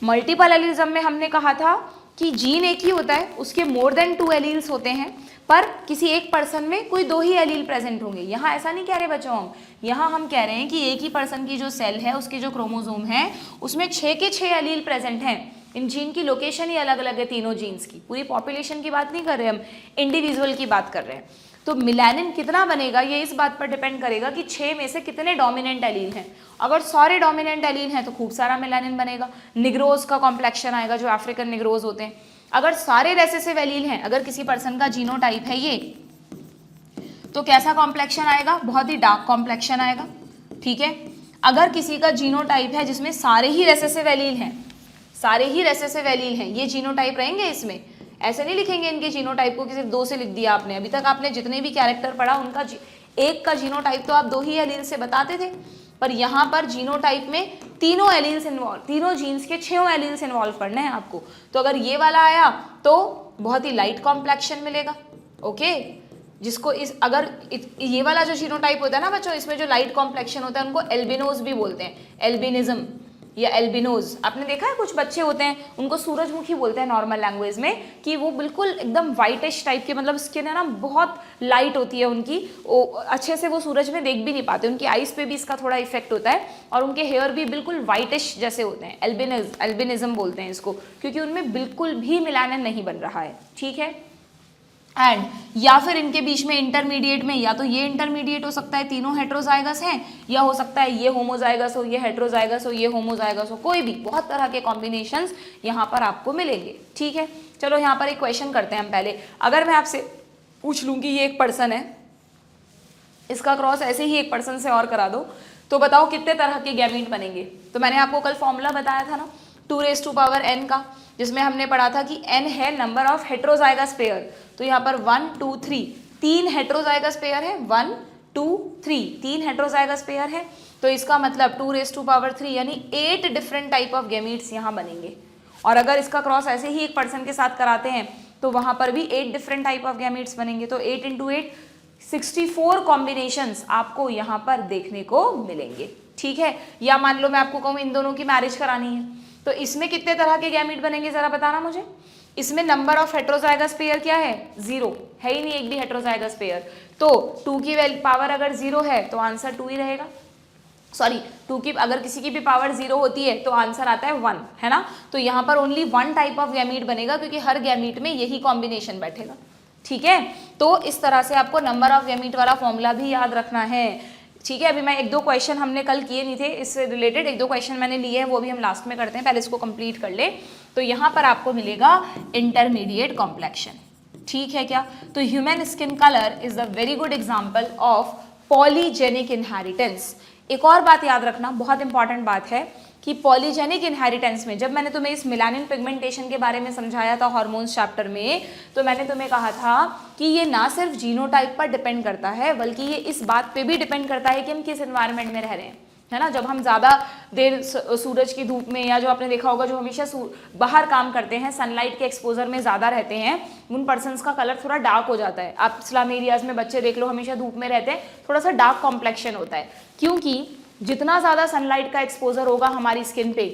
मल्टीपल एलीलिज्म में हमने कहा था कि जीन एक ही होता है, उसके मोर देन 2 एलील्स होते हैं, पर किसी एक पर्सन में कोई 2 ही एलील प्रेजेंट होंगे। यहाँ ऐसा नहीं कह रहे बच्चों हम, यहाँ हम कह रहे हैं कि एक ही पर्सन की जो सेल है, उसके जो क्रोमोसोम है, उसमें 6 के 6 एलील प्रेजेंट हैं। इन जीन की लोकेशन ही अलग अलग है तीनों जीन्स की। पूरी पॉपुलेशन की बात नहीं कर रहे हम, इंडिविजुअल की बात कर रहे हैं। तो मेलानिन कितना बनेगा ये इस बात पर डिपेंड करेगा कि 6 में से कितने डोमिनेंट एलील हैं। अगर सारे डोमिनेंट एलील हैं तो खूब सारा मेलानिन बनेगा। निग्रोज का कॉम्प्लेक्शन आएगा, जो अफ्रीकन निग्रोज होते हैं। अगर सारे रेसेसिव एलील हैं, अगर किसी पर्सन का जीनोटाइप है ये, तो कैसा कॉम्प्लेक्शन आएगा, बहुत ही डार्क कॉम्प्लेक्शन आएगा, ठीक है। अगर किसी का जीनोटाइप है जिसमें सारे ही रेसेसिव एलील हैं, सारे ही रेसेसिव एलील हैं, ये जीनोटाइप रहेंगे इसमें, ऐसे नहीं लिखेंगे इनके जीनोटाइप को कि सिर्फ 2 से लिख दिया आपने। अभी तक आपने जितने भी कैरेक्टर पढ़ा उनका एक का जीनोटाइप तो आप 2 ही एलील से बताते थे, पर यहाँ पर जीनोटाइप में तीनों एलील्स इन्वॉल्व, तीनों जीन्स के 6 एलील्स इन्वॉल्व करने हैं आपको। तो अगर ये वाला आया तो बहुत ही लाइट कॉम्प्लेक्शन मिलेगा, ओके। जिसको इस अगर ये वाला जो जीनोटाइप होता है ना बच्चों, इसमें जो लाइट कॉम्प्लेक्शन होता है उनको एल्बिनोज भी बोलते हैं, एल्बिनिज्म या एल्बिनोज। आपने देखा है कुछ बच्चे होते हैं उनको सूरजमुखी बोलते हैं नॉर्मल लैंग्वेज में, कि वो बिल्कुल एकदम वाइटिश टाइप के, मतलब स्किन है ना बहुत लाइट होती है उनकी, वो अच्छे से वो सूरज में देख भी नहीं पाते, उनकी आइज पे भी इसका थोड़ा इफेक्ट होता है, और उनके हेयर भी बिल्कुल वाइटिश जैसे होते हैं। एल्बिनिज्म बोलते हैं इसको, क्योंकि उनमें बिल्कुल भी मेलानिन नहीं बन रहा है, ठीक है। एंड या फिर इनके बीच में इंटरमीडिएट में, या तो ये इंटरमीडिएट हो सकता है, तीनों हेट्रोजाइगस हैं, या हो सकता है ये होमोजाइगस हो, ये हेट्रोजाइगस हो, ये होमोजाइगस हो, कोई भी, बहुत तरह के कॉम्बिनेशंस यहाँ पर आपको मिलेंगे, ठीक है। चलो यहाँ पर एक क्वेश्चन करते हैं हम पहले। अगर मैं आपसे पूछ लूँ कि ये एक पर्सन है, इसका क्रॉस ऐसे ही एक पर्सन से और करा दो, तो बताओ कितने तरह के गैमीट बनेंगे। तो मैंने आपको कल फॉर्मूला बताया था ना 2n का, जिसमें हमने पढ़ा था कि n है नंबर ऑफ हेट्रोजाइगस पेयर। तो यहाँ पर 1 2 3 3 हेट्रोजाइगस पेयर है, 1 2 3 3 हेट्रोजाइगस पेयर है। तो इसका मतलब 2^3 यानी 8 डिफरेंट टाइप ऑफ गैमीट्स यहाँ बनेंगे। और अगर इसका क्रॉस ऐसे ही एक पर्सन के साथ कराते हैं तो वहाँ पर भी 8 डिफरेंट टाइप ऑफ गैमीट्स बनेंगे। तो 8 × 8 64 कॉम्बिनेशंस आपको यहाँ पर देखने को मिलेंगे, ठीक है। या मान लो मैं आपको कहूँ इन दोनों की मैरिज करानी है, तो इसमें कितने तरह के गैमीट बनेंगे जरा बताना मुझे। इसमें नंबर ऑफ हेट्रोजाइगस पेयर क्या है, 0 है ही नहीं, एक भी हेट्रोजाइगस पेयर। तो 2 की पावर अगर 0 है तो आंसर 2 ही रहेगा। सॉरी 2 की अगर किसी की भी पावर 0 होती है तो आंसर आता है 1, है ना। तो यहाँ पर ओनली 1 टाइप ऑफ गैमीट बनेगा, क्योंकि हर गैमीट में यही कॉम्बिनेशन बैठेगा, ठीक है। तो इस तरह से आपको नंबर ऑफ गैमीट वाला फॉर्मूला भी याद रखना है, ठीक है। अभी मैं 1-2 क्वेश्चन हमने कल किए नहीं थे इससे रिलेटेड, 1-2 क्वेश्चन मैंने लिए हैं, वो भी हम लास्ट में करते हैं, पहले इसको कंप्लीट कर ले। तो यहाँ पर आपको मिलेगा इंटरमीडिएट कॉम्प्लेक्शन, ठीक है क्या। तो human skin colour is a very good example of polygenic inheritance. एक और बात याद रखना, बहुत इंपॉर्टेंट बात है कि पॉलीजेनिक इनहेरिटेंस में, जब मैंने तुम्हें इस मेलानिन पिगमेंटेशन के बारे में समझाया था हॉर्मोन्स चैप्टर में, तो मैंने तुम्हें कहा था कि ये ना सिर्फ जीनोटाइप पर डिपेंड करता है, बल्कि ये इस बात पे भी डिपेंड करता है कि हम किस एनवायरनमेंट में रह रहे हैं, है ना। जब हम ज़्यादा देर सूरज की धूप में, या जो आपने देखा होगा जो हमेशा बाहर काम करते हैं, सनलाइट के एक्सपोजर में ज़्यादा रहते हैं, उन पर्सन्स का कलर थोड़ा डार्क हो जाता है। आप स्लम एरियाज़ में बच्चे देख लो, हमेशा धूप में रहते हैं, थोड़ा सा डार्क कॉम्प्लेक्शन होता है, क्योंकि जितना ज़्यादा सनलाइट का एक्सपोजर होगा हमारी स्किन पे,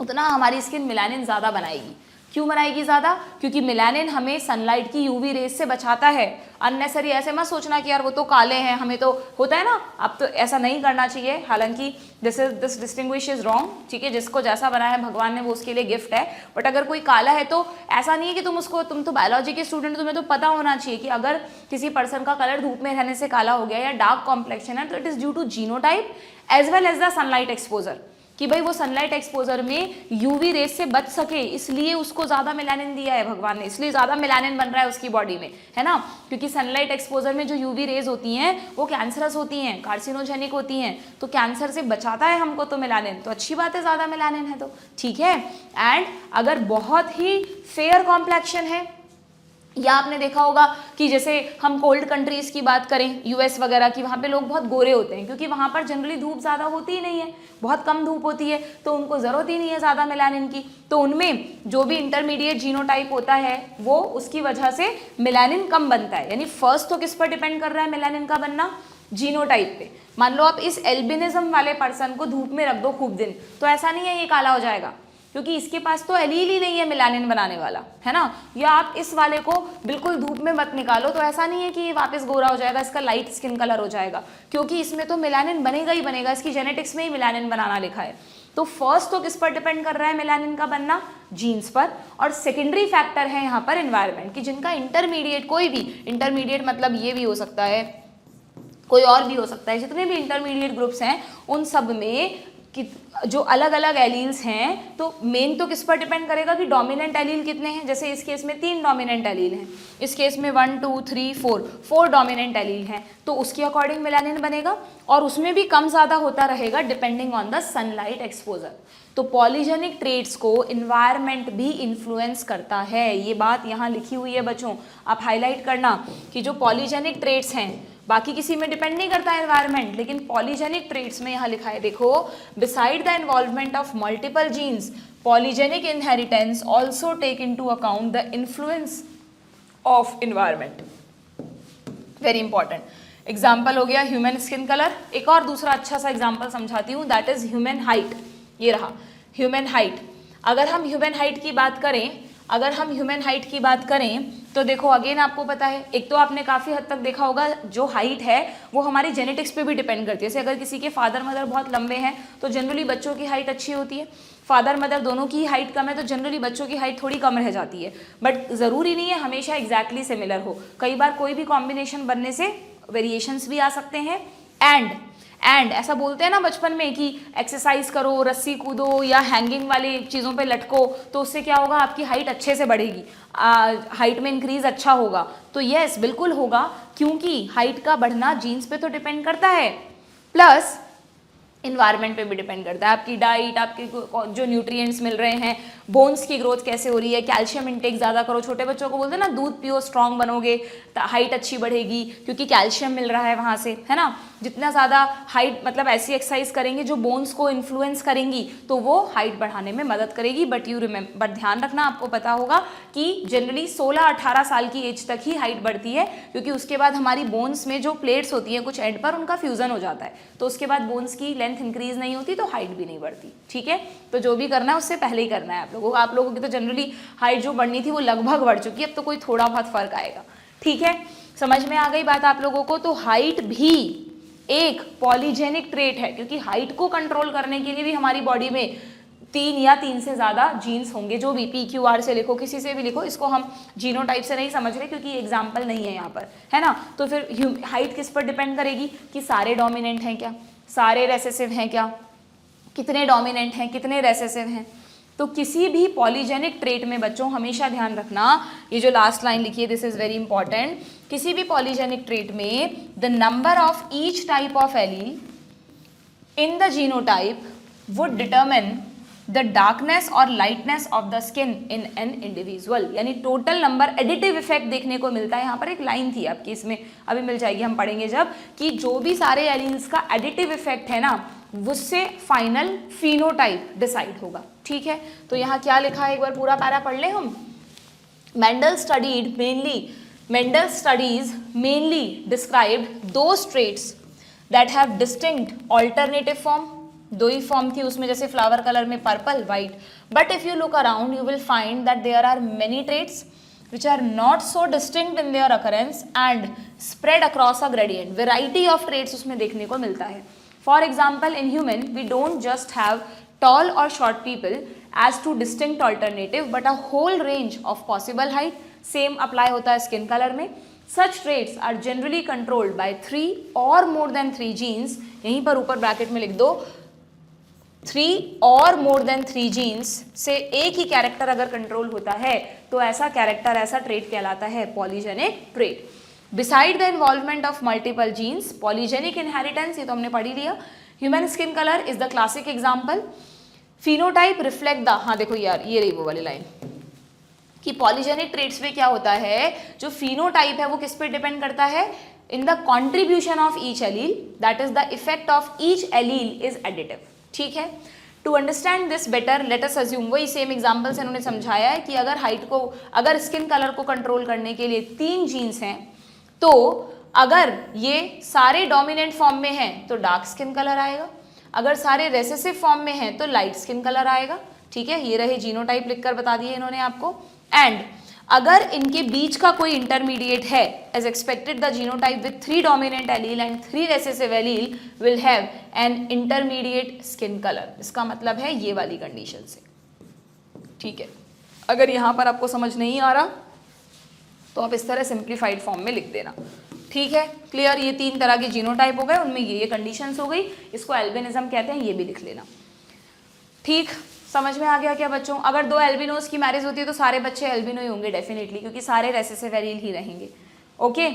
उतना हमारी स्किन मेलानिन ज़्यादा बनाएगी। क्यों बनाएगी ज़्यादा, क्योंकि मेलानिन हमें सनलाइट की यूवी रेज से बचाता है। अननेसरी ऐसे मत सोचना कि यार वो तो काले हैं, हमें तो होता है ना, अब तो ऐसा नहीं करना चाहिए। हालांकि दिस डिस्टिंग्विश इज रॉन्ग, ठीक है, जिसको जैसा बनाया है भगवान ने वो उसके लिए गिफ्ट है। बट अगर कोई काला है तो ऐसा नहीं है कि तुम तो बायोलॉजी के स्टूडेंट, तुम्हें तो पता होना चाहिए कि अगर किसी पर्सन का कलर धूप में रहने से काला हो गया या डार्क कॉम्प्लेक्शन है, तो it is due to genotype as well as the sunlight exposure, कि भाई वो सनलाइट एक्सपोजर में यूवी रेस से बच सके, इसलिए उसको ज़्यादा मेलानिन दिया है भगवान ने, इसलिए ज़्यादा मेलानिन बन रहा है उसकी बॉडी में, है ना। क्योंकि सनलाइट एक्सपोजर में जो यूवी रेज होती हैं वो कैंसरस होती हैं, कार्सिनोजेनिक होती हैं, तो कैंसर से बचाता है हमको तो मेलानिन, तो अच्छी बात है ज़्यादा मेलानिन है तो, ठीक है। एंड अगर बहुत ही फेयर कॉम्प्लेक्शन है, या आपने देखा होगा कि जैसे हम कोल्ड कंट्रीज़ की बात करें, यूएस वगैरह की, वहाँ पे लोग बहुत गोरे होते हैं, क्योंकि वहाँ पर जनरली धूप ज़्यादा होती ही नहीं है, बहुत कम धूप होती है, तो उनको ज़रूरत ही नहीं है ज़्यादा मेलानिन की। तो उनमें जो भी इंटरमीडिएट जीनोटाइप होता है वो उसकी वजह से मेलानिन कम बनता है। यानी फर्स्ट तो किस पर डिपेंड कर रहा है मेलानिन का बनना, जीनोटाइप पे। मान लो आप इस एल्बिनिज्म वाले पर्सन को धूप में रख दो खूब दिन, तो ऐसा नहीं है ये काला हो जाएगा, क्योंकि इसके पास तो एलील ही नहीं है मेलानिन बनाने वाला, है ना। या आप इस वाले को बिल्कुल धूप में मत निकालो, तो ऐसा नहीं है कि ये वापस गोरा हो जाएगा, इसका लाइट स्किन कलर हो जाएगा, क्योंकि इसमें तो मेलानिन बनेगा ही बनेगा, इसकी जेनेटिक्स में ही मेलानिन बनाना लिखा है। तो फर्स्ट तो किस पर डिपेंड कर रहा है मेलानिन का बनना, जीन्स पर, और सेकेंडरी फैक्टर है यहाँ पर एनवायरनमेंट, कि जिनका इंटरमीडिएट, कोई भी इंटरमीडिएट मतलब ये भी हो सकता है, कोई और भी हो सकता है, जितने भी इंटरमीडिएट ग्रुप्स हैं उन सब में कि जो अलग अलग एलील्स हैं, तो मेन तो किस पर डिपेंड करेगा कि डोमिनेंट एलील कितने हैं। जैसे इस केस में 3 डोमिनेंट एलील हैं, इस केस में 1 2 3 4 डोमिनेंट एलील हैं, तो उसके अकॉर्डिंग मेलानिन बनेगा और उसमें भी कम ज़्यादा होता रहेगा depending on the sunlight exposure. तो पॉलीजेनिक ट्रेट्स को इन्वायरमेंट भी इन्फ्लुएंस करता है, ये बात यहाँ लिखी हुई है बच्चों, आप हाईलाइट करना कि जो पॉलीजेनिक ट्रेट्स हैं बाकी किसी में डिपेंड नहीं करता है एनवायरनमेंट, लेकिन पॉलीजेनिक ट्रेट्स में यहाँ लिखा है, देखो, beside the involvement of multiple genes polygenic inheritance also take into account the influence of environment. Very important example हो गया ह्यूमन स्किन कलर। एक और दूसरा अच्छा सा एग्जाम्पल समझाती हूँ, दैट इज ह्यूमन हाइट। ये रहा ह्यूमन हाइट। अगर हम ह्यूमन हाइट की बात करें, तो देखो अगेन आपको पता है, एक तो आपने काफ़ी हद तक देखा होगा जो हाइट है वो हमारी जेनेटिक्स पे भी डिपेंड करती है। जैसे अगर किसी के फादर मदर बहुत लंबे हैं तो जनरली बच्चों की हाइट अच्छी होती है, फादर मदर दोनों की हाइट कम है तो जनरली बच्चों की हाइट थोड़ी कम रह जाती है। बट ज़रूरी नहीं है हमेशा एग्जैक्टली सिमिलर हो, कई बार कोई भी कॉम्बिनेशन बनने से वेरिएशंस भी आ सकते हैं। एंड ऐसा बोलते हैं ना बचपन में कि एक्सरसाइज करो, रस्सी कूदो या हैंगिंग वाली चीज़ों पे लटको, तो उससे क्या होगा, आपकी हाइट अच्छे से बढ़ेगी, हाइट में इंक्रीज अच्छा होगा। तो यस बिल्कुल होगा, क्योंकि हाइट का बढ़ना जीन्स पे तो डिपेंड करता है, प्लस इन्वायरमेंट पे भी डिपेंड करता है, आपकी डाइट, आपके जो न्यूट्रिएंट्स मिल रहे हैं, बोन्स की ग्रोथ कैसे हो रही है, कैल्शियम इंटेक ज़्यादा करो। छोटे बच्चों को बोलते हैं ना दूध पियो स्ट्रांग बनोगे, हाइट अच्छी बढ़ेगी क्योंकि कैल्शियम मिल रहा है वहाँ से, है ना। जितना ज़्यादा हाइट मतलब ऐसी एक्सरसाइज करेंगे जो बोन्स को इन्फ्लुएंस करेंगी तो वो हाइट बढ़ाने में मदद करेगी। बट ध्यान रखना, आपको पता होगा कि जनरली 16-18 साल की एज तक ही हाइट बढ़ती है, क्योंकि उसके बाद हमारी बोन्स में जो प्लेट्स होती हैं कुछ एंड पर उनका फ्यूजन हो जाता है, तो उसके बाद बोन्स की लेंथ इंक्रीज नहीं होती तो हाइट भी नहीं बढ़ती। ठीक है, तो जो भी करना है उससे पहले ही करना है आप लोगों की तो जनरली हाइट जो बढ़नी थी वो लगभग बढ़ चुकी है, अब तो कोई थोड़ा बहुत फर्क आएगा। ठीक है, समझ में आ गई बात आप लोगों को। तो हाइट भी एक पॉलीजेनिक ट्रेट है, क्योंकि हाइट को कंट्रोल करने के लिए भी हमारी बॉडी में 3 या 3 से ज़्यादा जीन्स होंगे, जो भी PQR से लिखो, किसी से भी लिखो, इसको हम जीनोटाइप से नहीं समझ रहे क्योंकि एग्जाम्पल नहीं है यहाँ पर, है ना। तो फिर हाइट किस पर डिपेंड करेगी कि सारे डोमिनेंट हैं क्या, सारे रेसेसिव हैं क्या, कितने डोमिनेंट हैं, कितने रेसेसिव हैं। तो किसी भी पॉलीजेनिक ट्रेट में बच्चों हमेशा ध्यान रखना, ये जो लास्ट लाइन लिखी है दिस इज वेरी इंपॉर्टेंट, किसी भी पॉलीजेनिक ट्रेट में the number of each type of allele in the genotype would determine the darkness और lightness of the skin in an individual. यानी टोटल नंबर, एडिटिव इफेक्ट देखने को मिलता है। यहाँ पर एक लाइन थी आपकी, इसमें अभी मिल जाएगी, हम पढ़ेंगे जब, कि जो भी सारे एलील्स का एडिटिव इफेक्ट है ना, उससे फाइनल फिनोटाइप डिसाइड होगा। ठीक है, तो यहाँ क्या लिखा है एक बार पूरा पैरा पढ़ लें हम। Mendel studies mainly described those traits that have distinct alternative form. दो ही फॉर्म थी उसमें, जैसे फ्लावर कलर में purple, white, but if you look around you will find that there are many traits which are not so distinct in their occurrence and spread across a gradient. Variety of traits उसमें देखने को मिलता है. For example, in human we don't just have tall or short people as two distinct alternative, but a whole range of possible height. Same apply होता है skin color में. Such traits are generally controlled by 3 or more than 3 genes. यहीं पर ऊपर bracket में लिख दो 3 और मोर देन 3 जीन्स से एक ही कैरेक्टर अगर कंट्रोल होता है तो ऐसा कैरेक्टर, ऐसा ट्रेट कहलाता है polygenic trait. Beside the involvement of multiple genes, polygenic inheritance, ये तो हमने पढ़ ही लिया. Human skin colour is the classic example. Phenotype reflect the, हाँ देखो यार ये रही वो वाली लाइन कि पॉलीजेनिक ट्रेट्स में क्या होता है, जो फिनोटाइप है वो किस पे डिपेंड करता है, in the contribution of each allele, that is the effect of each allele is additive. ठीक है, to understand this better let us assume, वही सेम एग्जाम्पल से इन्होंने समझाया है कि अगर हाइट को, अगर स्किन कलर को कंट्रोल करने के लिए 3 जीन्स हैं, तो अगर ये सारे डोमिनेंट फॉर्म में हैं तो डार्क स्किन कलर आएगा, अगर सारे रेसेसिव फॉर्म में हैं तो लाइट स्किन कलर आएगा. ठीक है, ये रहे जीनोटाइप लिखकर बता दिए इन्होंने आपको. एंड अगर इनके बीच का कोई इंटरमीडिएट है, as expected the genotype with 3 dominant allele and 3 recessive allele will have an intermediate skin colour. इसका मतलब है ये वाली कंडीशन से. ठीक है, अगर यहाँ पर आपको समझ नहीं आ रहा तो आप इस तरह सिंप्लीफाइड फॉर्म में लिख देना. ठीक है, क्लियर. ये 3 तरह के जीनोटाइप हो गए, उनमें ये कंडीशंस हो गई, इसको एल्बिनिज्म कहते हैं, ये भी लिख लेना. ठीक, समझ में आ गया क्या बच्चों? अगर 2 एल्बिनोज की मैरिज होती है तो सारे बच्चे एल्बिनो ही होंगे डेफिनेटली, क्योंकि सारे रेसेसिव एलील ही रहेंगे। ओके,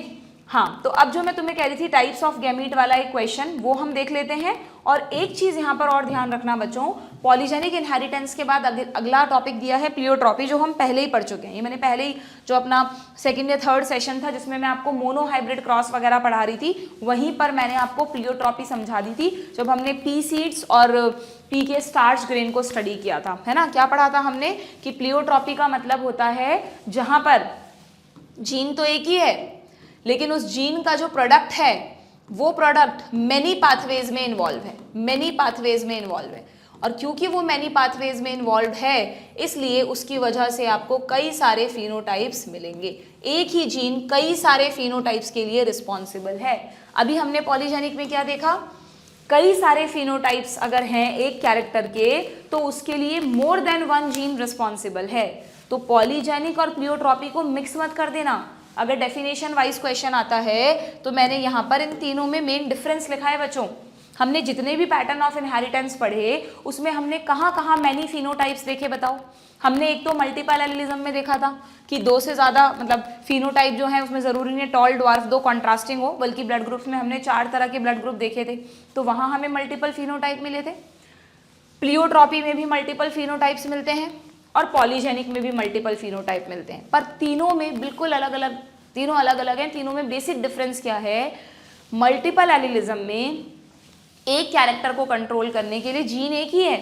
हाँ, तो अब जो मैं तुम्हें कह रही थी टाइप्स ऑफ गैमीट वाला एक क्वेश्चन, वो हम देख लेते हैं। और एक चीज यहाँ पर और ध्यान रखना बच्चों, पॉलीजेनिक इनहेरिटेंस के बाद अगला टॉपिक दिया है प्लियोट्रॉपी, जो हम पहले ही पढ़ चुके हैं। ये मैंने पहले ही जो अपना सेकंड या थर्ड सेशन था जिसमें मैं आपको मोनोहाइब्रिड क्रॉस वगैरह पढ़ा रही थी, वहीं पर मैंने आपको प्लियोट्रॉपी समझा दी थी जब हमने पी सीड्स और पी के स्टार्च ग्रेन को स्टडी किया था, है ना। क्या पढ़ा था हमने कि प्लियोट्रॉपी का मतलब होता है जहां पर जीन तो एक ही है, लेकिन उस जीन का जो प्रोडक्ट है वो प्रोडक्ट मेनी पाथवेज में इन्वॉल्व है, मेनी पाथवेज में इन्वॉल्व है। और क्योंकि वो मेनी पाथवेज में इन्वॉल्व है, इसलिए उसकी वजह से आपको कई सारे फिनोटाइप्स मिलेंगे। एक ही जीन कई सारे फिनोटाइप्स के लिए रिस्पॉन्सिबल है। अभी हमने पॉलीजेनिक में क्या देखा, कई सारे फिनोटाइप्स अगर हैं एक कैरेक्टर के, तो उसके लिए more than one gene responsible है। तो पॉलीजेनिक और प्लियोट्रॉपी को मिक्स मत कर देना। अगर डेफिनेशन वाइज क्वेश्चन आता है तो मैंने यहाँ पर इन तीनों में मेन डिफरेंस लिखा है बच्चों। हमने जितने भी पैटर्न ऑफ इनहेरिटेंस पढ़े उसमें हमने कहाँ कहाँ मैनी फिनोटाइप्स देखे बताओ। हमने एक तो मल्टीपल एलिलिज्म में देखा था कि 2 से ज़्यादा मतलब फिनोटाइप जो है उसमें ज़रूरी नहीं टॉल ड्वार्फ 2 कॉन्ट्रास्टिंग हो, बल्कि ब्लड ग्रुप्स में हमने 4 तरह के ब्लड ग्रुप देखे थे, तो वहाँ हमें मल्टीपल फिनोटाइप मिले थे। प्लियोट्रॉपी में भी मल्टीपल फिनोटाइप्स मिलते हैं और पॉलीजेनिक में भी मल्टीपल फिनोटाइप मिलते हैं, पर तीनों में बिल्कुल अलग अलग, तीनों अलग अलग हैं। तीनों में बेसिक डिफरेंस क्या है, मल्टीपल एलिलिज्म में एक कैरेक्टर को कंट्रोल करने के लिए जीन एक ही है,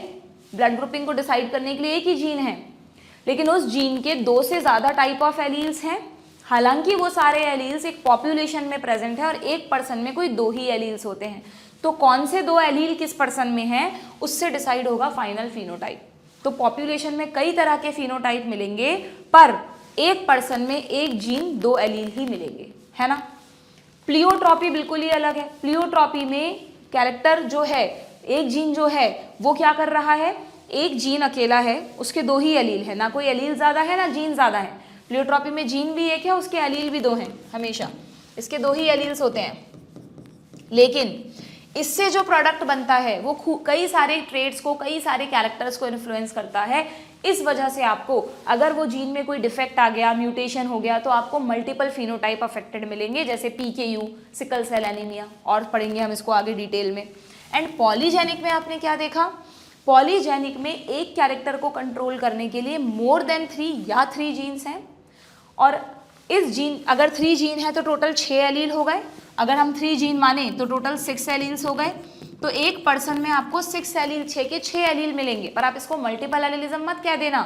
ब्लड ग्रुपिंग को डिसाइड करने के लिए एक ही जीन है, लेकिन उस जीन के 2 से ज़्यादा टाइप ऑफ एलील्स हैं। हालांकि वो सारे एलील्स एक पॉपुलेशन में प्रेजेंट है और एक पर्सन में कोई 2 ही एलील्स होते हैं, तो कौन से 2 एलील किस पर्सन में हैं उससे डिसाइड होगा फाइनल फिनोटाइप। तो पॉपुलेशन में कई तरह के फिनोटाइप मिलेंगे, पर एक पर्सन में एक जीन 2 एलील ही मिलेंगे, है ना। प्लियोट्रॉपी बिल्कुल ही अलग है। प्लियोट्रॉपी में कैरेक्टर जो है, एक जीन जो है वो क्या कर रहा है, एक जीन अकेला है, उसके 2 ही एलील है, ना कोई एलील ज़्यादा है ना जीन ज़्यादा है। प्लियोट्रॉपी में जीन भी एक है, उसके एलील भी 2 हैं, हमेशा इसके 2 ही एलील्स होते हैं। लेकिन इससे जो प्रोडक्ट बनता है वो कई सारे ट्रेड्स को, कई सारे कैरेक्टर्स को इन्फ्लुएंस करता है। इस वजह से आपको अगर वो जीन में कोई डिफेक्ट आ गया, म्यूटेशन हो गया, तो आपको मल्टीपल फिनोटाइप अफेक्टेड मिलेंगे, जैसे PKU, सिकल सेल एनीमिया, और पढ़ेंगे हम इसको आगे डिटेल में। एंड पॉलीजेनिक में आपने क्या देखा, पॉलीजेनिक में एक कैरेक्टर को कंट्रोल करने के लिए मोर देन 3 या 3 जीन्स हैं, और इस जीन अगर 3 जीन है तो टोटल 6 एलील हो गए। अगर हम 3 जीन माने तो टोटल 6 एलील्स हो गए। तो एक पर्सन में आपको 6 एलील, 6 के 6 एलील मिलेंगे, पर आप इसको मल्टीपल एलिलिज्म मत कह देना,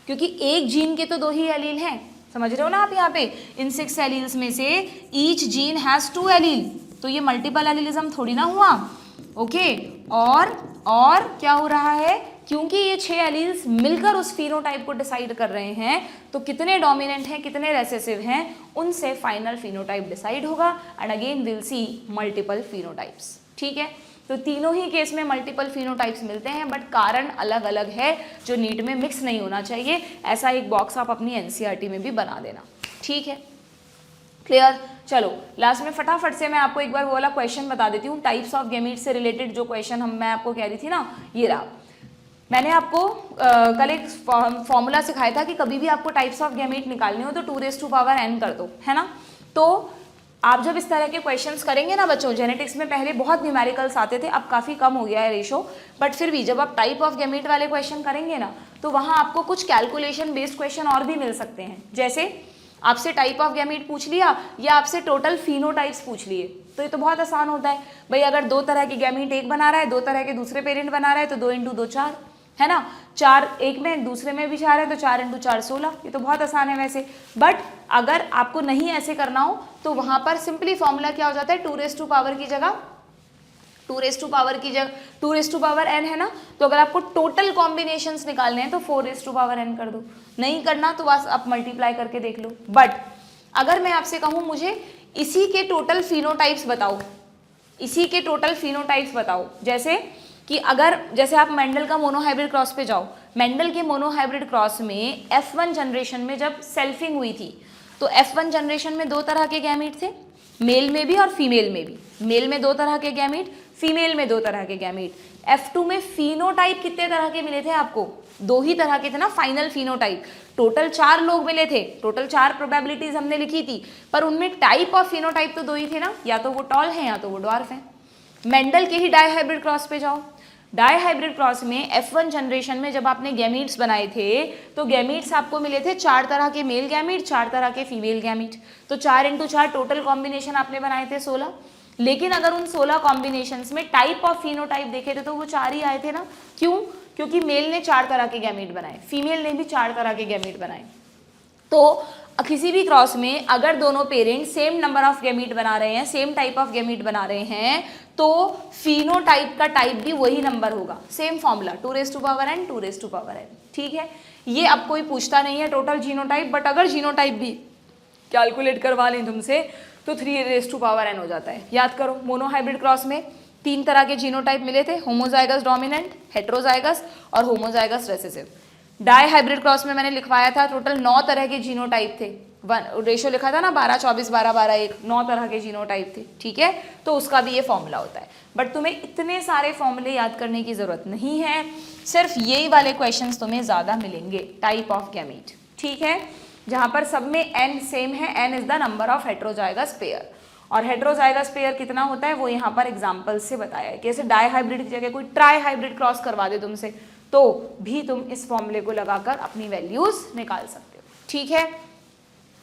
क्योंकि एक जीन के तो 2 ही एलील हैं, समझ रहे हो ना आप। यहाँ पे इन 6 एलील्स में से ईच जीन हैज़ 2 एलील, तो ये मल्टीपल एलिलिज्म थोड़ी ना हुआ। ओके, और क्या हो रहा है, क्योंकि ये 6 एलील्स मिलकर उस फिनोटाइप को डिसाइड कर रहे हैं, तो कितने डोमिनेंट हैं, कितने रेसेसिव हैं, उनसे फाइनल फिनोटाइप डिसाइड होगा। And again will see multiple phenotypes. ठीक है, तो तीनों ही केस में मल्टीपल फिनोटाइप्स मिलते हैं, बट कारण अलग अलग है, जो नीट में मिक्स नहीं होना चाहिए। ऐसा एक बॉक्स आप अपनी NCERT में भी बना देना। ठीक है, क्लियर। चलो लास्ट में फटाफट से मैं आपको एक बार वो वाला क्वेश्चन बता देती हूँ, टाइप्स ऑफ गैमीट से रिलेटेड जो क्वेश्चन मैं आपको कह रही थी ना, ये रहा। मैंने आपको कल एक फॉर्मूला सिखाया था कि कभी भी आपको टाइप्स ऑफ गैमीट निकालने हो तो 2n कर दो, है ना। तो आप जब इस तरह के क्वेश्चंस करेंगे ना बच्चों, जेनेटिक्स में पहले बहुत न्यूमेरिकल्स आते थे, अब काफ़ी कम हो गया है रेशो, बट फिर भी जब आप टाइप ऑफ गैमीट वाले क्वेश्चन करेंगे ना, तो वहाँ आपको कुछ कैलकुलेशन बेस्ड क्वेश्चन और भी मिल सकते हैं। जैसे आपसे टाइप ऑफ गैमीट पूछ लिया या आपसे टोटल फिनोटाइप्स पूछ लिए, तो ये तो बहुत आसान होता है भाई। अगर 2 तरह के गैमीट एक बना रहा है, 2 तरह के दूसरे पेरेंट बना रहा है, तो 2 × 2 4, है ना। 4 एक में, दूसरे में भी 4 है, तो 4 × 4 16। ये तो बहुत आसान है वैसे। बट अगर आपको नहीं ऐसे करना हो तो वहाँ पर सिंपली फॉर्मूला क्या हो जाता है, 2 पावर की जगह 2 पावर n है ना, तो अगर आपको टोटल कॉम्बिनेशंस निकालने हैं तो 4 पावर n कर दो। नहीं करना तो बस आप मल्टीप्लाई करके देख लो। बट अगर मैं आपसे कहूँ मुझे इसी के टोटल फिनोटाइप्स बताओ, इसी के टोटल फिनोटाइप्स बताओ, जैसे कि अगर जैसे आप मेंडल का मोनोहाइब्रिड क्रॉस पे जाओ, मेंडल के मोनोहाइब्रिड क्रॉस में F1 जनरेशन में जब सेल्फिंग हुई थी, तो F1 जनरेशन में 2 तरह के गैमीट थे, मेल में भी और फीमेल में भी। मेल में 2 तरह के गैमीट, फीमेल में 2 तरह के गैमीट। F2 में फिनोटाइप कितने तरह के मिले थे आपको? 2 ही तरह के थे ना फाइनल फिनोटाइप। टोटल 4 लोग मिले थे, टोटल 4 प्रोबेबिलिटीज हमने लिखी थी, पर उनमें टाइप ऑफ फिनोटाइप तो 2 ही थे ना, या तो वो टॉल है या तो वो ड्वार्फ है। मेंडल के ही डायहाइब्रिड क्रॉस पे जाओ। डायहाइब्रिड क्रॉस में F1 जनरेशन में जब आपने गैमीट्स बनाए थे तो गैमीट्स आपको मिले थे 4 तरह के मेल गैमीट, 4 तरह के फीमेल गैमीट, तो 4 × 4 टोटल कॉम्बिनेशन आपने बनाए थे 16। लेकिन अगर उन 16 कॉम्बिनेशंस में टाइप ऑफ फिनोटाइप देखे थे तो वो 4 ही आए थे ना। क्यों? क्योंकि मेल ने 4 तरह के गैमीट बनाए, फीमेल ने भी 4 तरह के गैमीट बनाए। तो किसी भी क्रॉस में अगर दोनों parent same number of gamete बना रहे हैं, सेम टाइप ऑफ गैमीट बना रहे हैं, तो फिनोटाइप का टाइप भी वही नंबर होगा। सेम फॉर्मूला 2n 2n, ठीक है। ये अब कोई पूछता नहीं है टोटल जीनोटाइप, बट अगर जीनोटाइप भी कैलकुलेट करवा लें तुमसे तो 3n हो जाता है। याद करो, मोनोहाइब्रिड क्रॉस में 3 तरह के जीनोटाइप मिले थे, होमोजाइगस डोमिनेंट, हेट्रोजाइगस और होमोजाइगस रिसेसिव। डायहाइब्रिड क्रॉस में मैंने लिखवाया था टोटल 9 तरह के जीनोटाइप थे, रेशियो लिखा था ना 12 24 12 12 1, 9 तरह के जीनोटाइप थे, ठीक है। तो उसका भी ये फॉर्मूला होता है, बट तुम्हें इतने सारे फॉर्मूले याद करने की जरूरत नहीं है, सिर्फ यही वाले क्वेश्चंस तुम्हें ज्यादा मिलेंगे, टाइप ऑफ गैमीट, ठीक है, जहां पर सब में n सेम है। n is the number of heterozygous pair, और हेट्रोजाइगस पेयर कितना होता है वो यहाँ पर एग्जाम्पल से बताया है। कैसे डायहाइब्रिड की जगह कोई ट्राईहाइब्रिड क्रॉस करवा दे तुमसे तो भी तुम इस फॉर्मूले को लगाकर अपनी वैल्यूज निकाल सकते हो, ठीक है।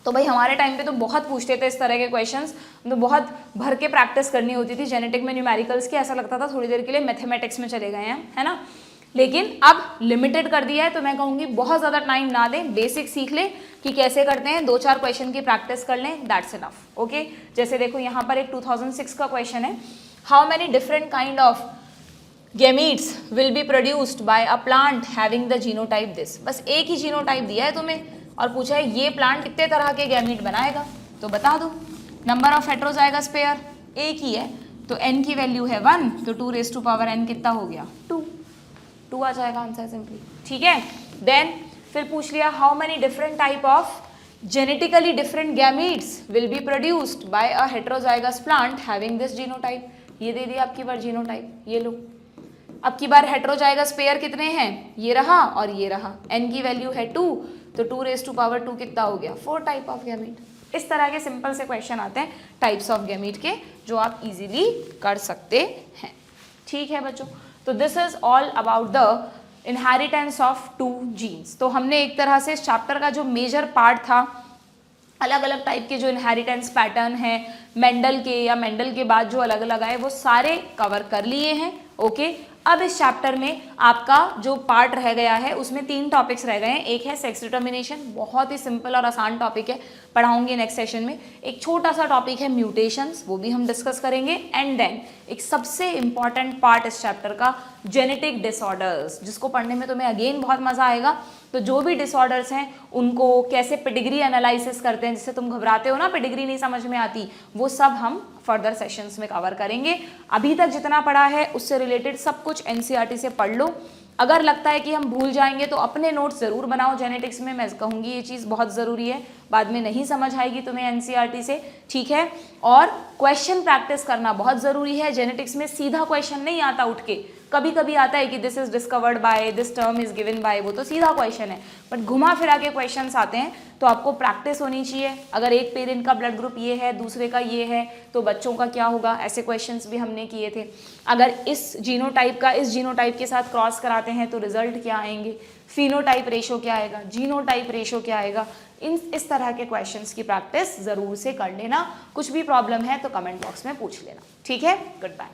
तो भाई हमारे टाइम पे तो बहुत पूछते थे इस तरह के क्वेश्चंस, तो बहुत भर के प्रैक्टिस करनी होती थी जेनेटिक में न्यूमेरिकल्स की, ऐसा लगता था थोड़ी देर के लिए मैथमेटिक्स में चले गए हैं, है ना। लेकिन अब लिमिटेड कर दिया है, तो मैं कहूँगी बहुत ज़्यादा टाइम ना दें, बेसिक सीख ले कि कैसे करते हैं, 2-4 क्वेश्चन की प्रैक्टिस कर लें, दैट्स इनफ, ओके। जैसे देखो यहाँ पर एक 2006 का क्वेश्चन है, how many different kind of gametes will be produced by a plant having the genotype this। बस एक ही जीनोटाइप दिया है तुम्हें और पूछा है ये प्लांट कितने तरह के गैमीट बनाएगा, तो बता दो। नंबर ऑफ हेट्रोजाइगस पेयर एक ही है, तो n की वैल्यू है 1, तो 2n कितना हो गया 2 आ जाएगा आंसर सिंपली, ठीक है। देन फिर पूछ लिया how many different type of genetically different gametes will be produced by a heterozygous plant having this genotype, ये दे दिया आपकी बार जीनोटाइप, ये लो। अब की बार हेट्रोजाइगस पेयर कितने हैं, ये रहा और ये रहा, n की वैल्यू है 2, तो 2 कितना हो गया 4 टाइप ऑफ गैमीट। इस तरह के सिंपल से क्वेश्चन आते हैं टाइप्स ऑफ गैमीट के, जो आप इजीली कर सकते हैं, ठीक है बच्चों। तो this is all about the inheritance of 2 genes. तो हमने एक तरह से इस चैप्टर का जो मेजर पार्ट था, अलग अलग टाइप के जो इनहेरिटेंस पैटर्न हैं मेंडल के या मेंडल के बाद जो अलग अलग आए, वो सारे कवर कर लिए हैं, ओके। अब इस चैप्टर में आपका जो पार्ट रह गया है उसमें 3 टॉपिक्स रह गए हैं। एक है सेक्स डिटर्मिनेशन, बहुत ही सिंपल और आसान टॉपिक है, पढ़ाऊंगी नेक्स्ट सेशन में। एक छोटा सा टॉपिक है म्यूटेशंस, वो भी हम डिस्कस करेंगे। एंड देन एक सबसे इंपॉर्टेंट पार्ट इस चैप्टर का जेनेटिक डिसऑर्डर्स, जिसको पढ़ने में तुम्हें अगेन बहुत मजा आएगा। तो जो भी डिसऑर्डर्स हैं उनको कैसे पेडिग्री एनालिसिस करते हैं, जिससे तुम घबराते हो ना पेडिग्री नहीं समझ में आती, वो सब हम फर्दर सेशंस में कवर करेंगे। अभी तक जितना पढ़ा है उससे रिलेटेड सब कुछ एनसीईआरटी से पढ़ लो। अगर लगता है कि हम भूल जाएंगे तो अपने नोट्स ज़रूर बनाओ जेनेटिक्स में, मैं कहूँगी ये चीज़ बहुत ज़रूरी है, बाद में नहीं समझ आएगी तुम्हें एनसीईआरटी से, ठीक है। और क्वेश्चन प्रैक्टिस करना बहुत ज़रूरी है। जेनेटिक्स में सीधा क्वेश्चन नहीं आता उठ के, कभी कभी आता है कि this is discovered by, this term is given by, वो तो सीधा क्वेश्चन है, बट घुमा फिरा के क्वेश्चंस आते हैं, तो आपको प्रैक्टिस होनी चाहिए। अगर एक पेरेंट का ब्लड ग्रुप ये है, दूसरे का ये है, तो बच्चों का क्या होगा, ऐसे क्वेश्चंस भी हमने किए थे। अगर इस जीनोटाइप का इस जीनोटाइप के साथ क्रॉस कराते हैं तो रिजल्ट क्या आएंगे, फिनोटाइप रेशो क्या आएगा, जीनोटाइप रेशो क्या आएगा, इस तरह के क्वेश्चंस की प्रैक्टिस ज़रूर से कर लेना। कुछ भी प्रॉब्लम है तो कमेंट बॉक्स में पूछ लेना, ठीक है। Good bye.